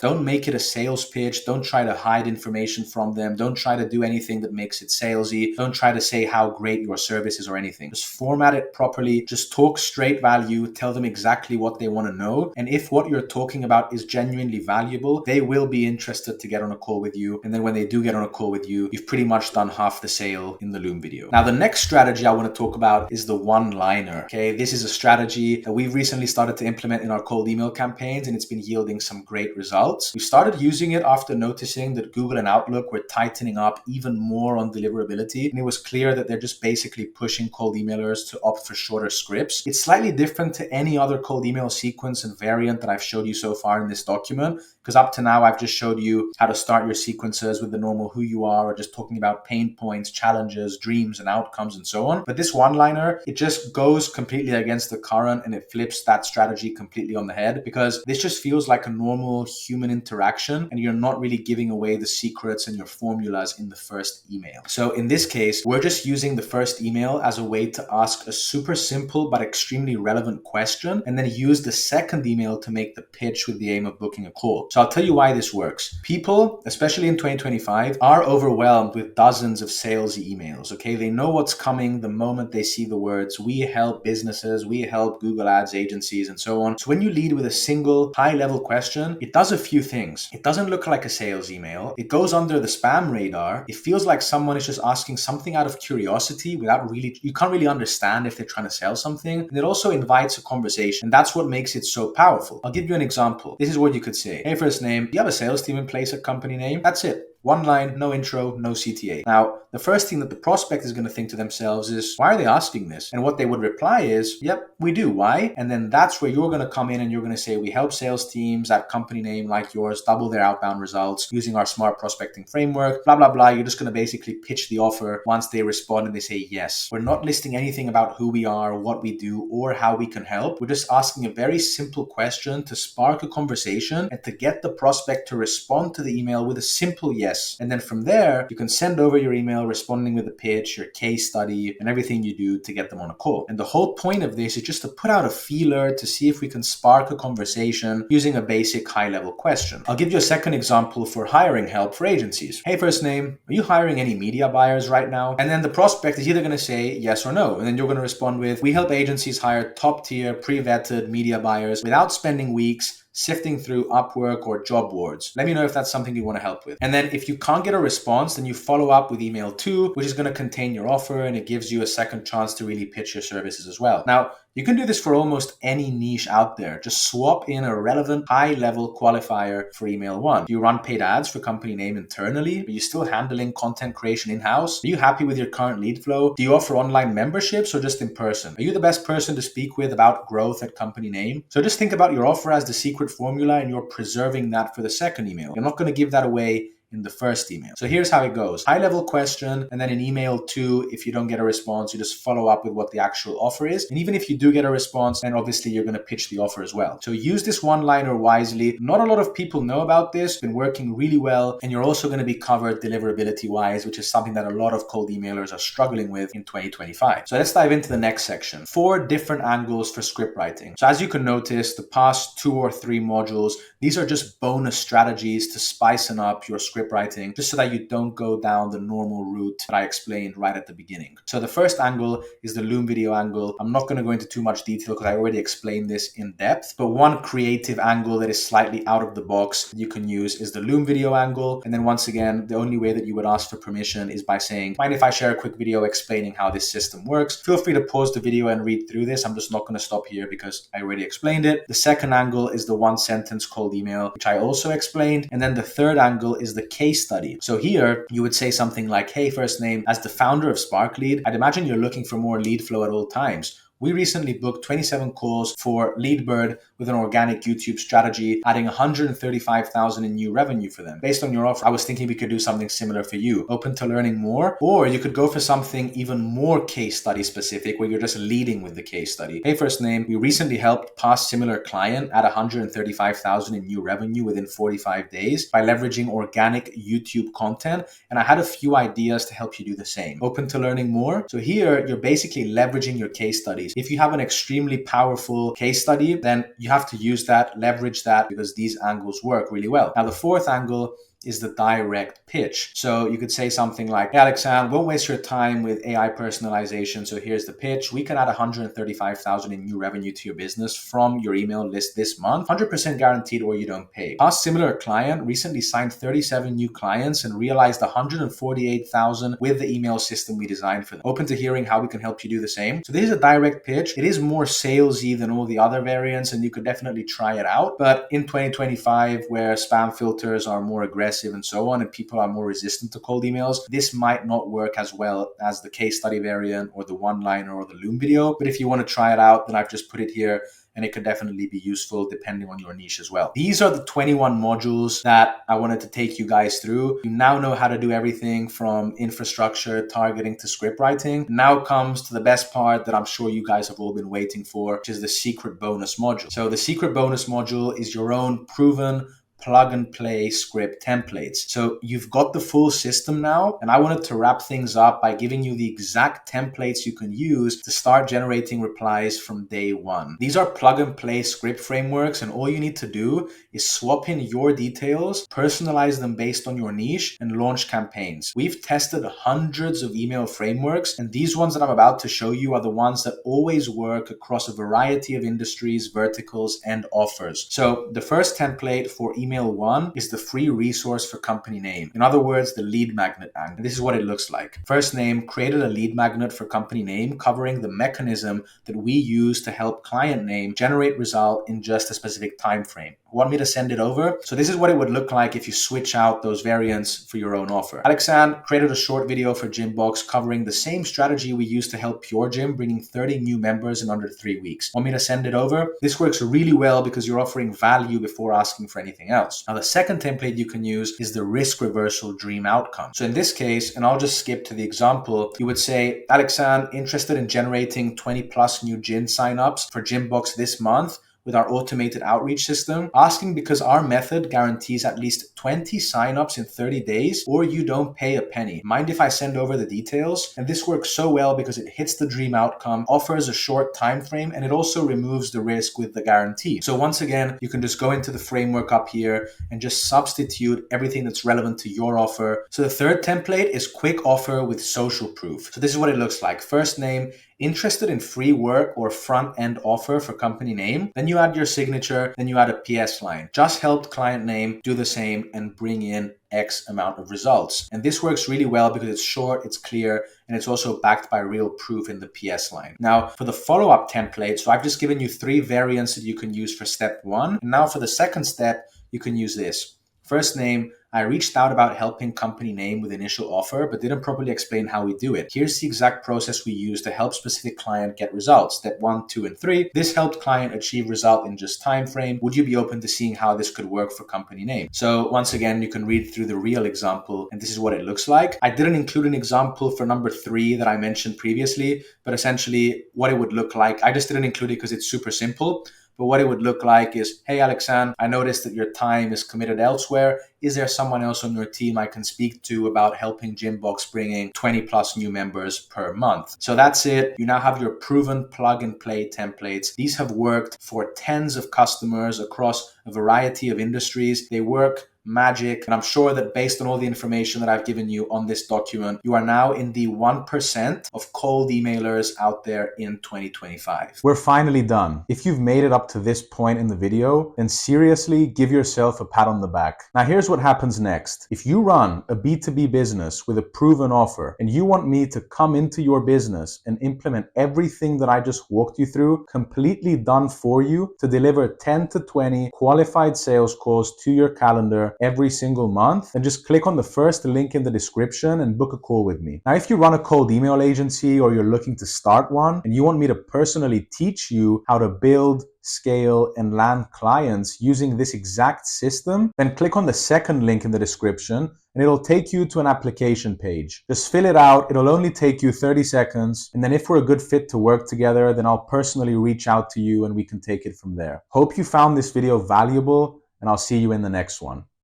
Don't make it a sales pitch. Don't try to hide information from them. Don't try to do anything that makes it salesy. Don't try to say how great your service is or anything. Just format it properly properly, just talk straight value, tell them exactly what they want to know. And if what you're talking about is genuinely valuable, they will be interested to get on a call with you. And then when they do get on a call with you, you've pretty much done half the sale in the Loom video. Now, the next strategy I want to talk about is the one-liner. Okay, this is a strategy that we've recently started to implement in our cold email campaigns, and it's been yielding some great results. We started using it after noticing that Google and Outlook were tightening up even more on deliverability, and it was clear that they're just basically pushing cold emailers to opt for shorter scripts. It's slightly different to any other cold email sequence and variant that I've showed you so far in this document, because up to now I've just showed you how to start your sequences with the normal who you are, or just talking about pain points, challenges, dreams, and outcomes, and so on. But this one-liner, it just goes completely against the current, and it flips that strategy completely on the head, because this just feels like a normal human interaction, and you're not really giving away the secrets and your formulas in the first email. So in this case, we're just using the first email as a way to ask a super simple but extremely relevant question, and then use the second email to make the pitch with the aim of booking a call. So I'll tell you why this works. People, especially in 2025, are overwhelmed with dozens of salesy emails, okay? They know what's coming the moment they see the words, we help businesses, we help Google Ads agencies, and so on. So when you lead with a single high-level question, it does a few things. It doesn't look like a sales email. It goes under the spam radar. It feels like someone is just asking something out of curiosity without really, you can't really understand if they're trying to sell something. And it also invites a conversation. And that's what makes it so powerful. I'll give you an example. This is what you could say. Hey, first name, do you have a sales team in place at company name? That's it. One line, no intro, no CTA. Now, the first thing that the prospect is going to think to themselves is, why are they asking this? And what they would reply is, yep, we do. Why? And then that's where you're going to come in and you're going to say, we help sales teams at company name like yours double their outbound results using our smart prospecting framework, blah, blah, blah. You're just going to basically pitch the offer once they respond and they say yes. We're not listing anything about who we are, what we do, or how we can help. We're just asking a very simple question to spark a conversation and to get the prospect to respond to the email with a simple yes. And then from there, you can send over your email responding with a pitch, your case study, and everything you do to get them on a call. And the whole point of this is just to put out a feeler to see if we can spark a conversation using a basic high-level question. I'll give you a second example for hiring help for agencies. Hey, first name, are you hiring any media buyers right now? And then the prospect is either going to say yes or no. And then you're going to respond with, we help agencies hire top-tier, pre-vetted media buyers without spending weeks sifting through Upwork or job boards. Let me know if that's something you want to help with. And then if you can't get a response, then you follow up with email 2, which is going to contain your offer, and it gives you a second chance to really pitch your services as well. Now, you can do this for almost any niche out there. Just swap in a relevant high-level qualifier for email 1. Do you run paid ads for company name internally? Are you still handling content creation in-house? Are you happy with your current lead flow? Do you offer online memberships or just in person? Are you the best person to speak with about growth at company name? So just think about your offer as the secret formula, and you're preserving that for the second email. You're not going to give that away in the first email. So here's how it goes. High level question, and then in email 2, if you don't get a response, you just follow up with what the actual offer is. And even if you do get a response, then obviously you're going to pitch the offer as well. So use this one-liner wisely. Not a lot of people know about this. It's been working really well. And you're also going to be covered deliverability wise, which is something that a lot of cold emailers are struggling with in 2025. So let's dive into the next section. 4 different angles for script writing. So as you can notice, the past 2 or 3 modules, these are just bonus strategies to spicing up your script writing, just so that you don't go down the normal route that I explained right at the beginning. So the first angle is the Loom video angle. I'm not going to go into too much detail because I already explained this in depth, but one creative angle that is slightly out of the box that you can use is the Loom video angle. And then once again, the only way that you would ask for permission is by saying, mind if I share a quick video explaining how this system works? Feel free to pause the video and read through this. I'm just not going to stop here because I already explained it. The second angle is the one sentence cold email, which I also explained. And then the third angle is the case study. So here you would say something like, hey, first name, as the founder of Smartlead, I'd imagine you're looking for more lead flow at all times. We recently booked 27 calls for Leadbird with an organic YouTube strategy, adding 135,000 in new revenue for them. Based on your offer, I was thinking we could do something similar for you. Open to learning more? Or you could go for something even more case study specific where you're just leading with the case study. Hey, first name, we recently helped past similar client add 135,000 in new revenue within 45 days by leveraging organic YouTube content. And I had a few ideas to help you do the same. Open to learning more? So here you're basically leveraging your case studies. If you have an extremely powerful case study, then you have to use that, leverage that, because these angles work really well. Now, the fourth angle is the direct pitch. So you could say something like, hey, Alexander, won't waste your time with AI personalization. So here's the pitch. We can add 135,000 in new revenue to your business from your email list this month, 100% guaranteed, or you don't pay. Our similar client recently signed 37 new clients and realized 148,000 with the email system we designed for them. Open to hearing how we can help you do the same. So this is a direct pitch. It is more salesy than all the other variants, and you could definitely try it out. But in 2025, where spam filters are more aggressive and so on, and people are more resistant to cold emails, this might not work as well as the case study variant or the one-liner or the Loom video. But if you want to try it out, then I've just put it here, and it could definitely be useful depending on your niche as well. These are the 21 modules that I wanted to take you guys through. You now know how to do everything from infrastructure, targeting to script writing. Now comes to the best part that I'm sure you guys have all been waiting for, which is the secret bonus module. So the secret bonus module is your own proven plug and play script templates. So you've got the full system now, and I wanted to wrap things up by giving you the exact templates you can use to start generating replies from day one. These are plug and play script frameworks, and all you need to do is swap in your details, personalize them based on your niche, and launch campaigns. We've tested hundreds of email frameworks, and these ones that I'm about to show you are the ones that always work across a variety of industries, verticals, and offers. So the first template for email one is the free resource for company name. In other words, the lead magnet angle. This is what it looks like. First name created a lead magnet for company name covering the mechanism that we use to help client name generate result in just a specific time frame. Want me to send it over? So this is what it would look like if you switch out those variants for your own offer. Alexander created a short video for Gymbox covering the same strategy we use to help Pure Gym, bringing 30 new members in under 3 weeks. Want me to send it over? This works really well because you're offering value before asking for anything else. Now, the second template you can use is the risk reversal dream outcome. So in this case, and I'll just skip to the example, you would say, Alexander, interested in generating 20 plus new gym signups for Gymbox this month with our automated outreach system, asking because our method guarantees at least 20 signups in 30 days, or you don't pay a penny. Mind if I send over the details? And this works so well because it hits the dream outcome, offers a short time frame, and it also removes the risk with the guarantee. So once again, you can just go into the framework up here and just substitute everything that's relevant to your offer. So the third template is quick offer with social proof. So this is what it looks like. First name, interested in free work or front end offer for company name. Then you add your signature, then you add a PS line. Just helped client name, do the same and bring in X amount of results. And this works really well because it's short, it's clear, and it's also backed by real proof in the PS line. Now for the follow-up template, so I've just given you 3 variants that you can use for step 1. And now for the second step, you can use this. First name, I reached out about helping company name with initial offer, but didn't properly explain how we do it. Here's the exact process we use to help specific client get results. Step 1, 2, and 3. This helped client achieve result in just time frame. Would you be open to seeing how this could work for company name? So once again, you can read through the real example, and this is what it looks like. I didn't include an example for number 3 that I mentioned previously, but essentially what it would look like. I just didn't include it because it's super simple. But what it would look like is, hey, Alexander, I noticed that your time is committed elsewhere. Is there someone else on your team I can speak to about helping Gymbox bringing 20 plus new members per month? So that's it. You now have your proven plug and play templates. These have worked for tens of customers across a variety of industries. They work magic. And I'm sure that based on all the information that I've given you on this document, you are now in the 1% of cold emailers out there in 2025. We're finally done. If you've made it up to this point in the video, then seriously give yourself a pat on the back. Now here's what happens next. If you run a B2B business with a proven offer and you want me to come into your business and implement everything that I just walked you through, completely done for you to deliver 10 to 20 qualified sales calls to your calendar every single month, then just click on the first link in the description and book a call with me. Now, if you run a cold email agency or you're looking to start one and you want me to personally teach you how to build, scale, and land clients using this exact system, then click on the second link in the description and it'll take you to an application page. Just fill it out. It'll only take you 30 seconds. And then if we're a good fit to work together, then I'll personally reach out to you and we can take it from there. Hope you found this video valuable, and I'll see you in the next one.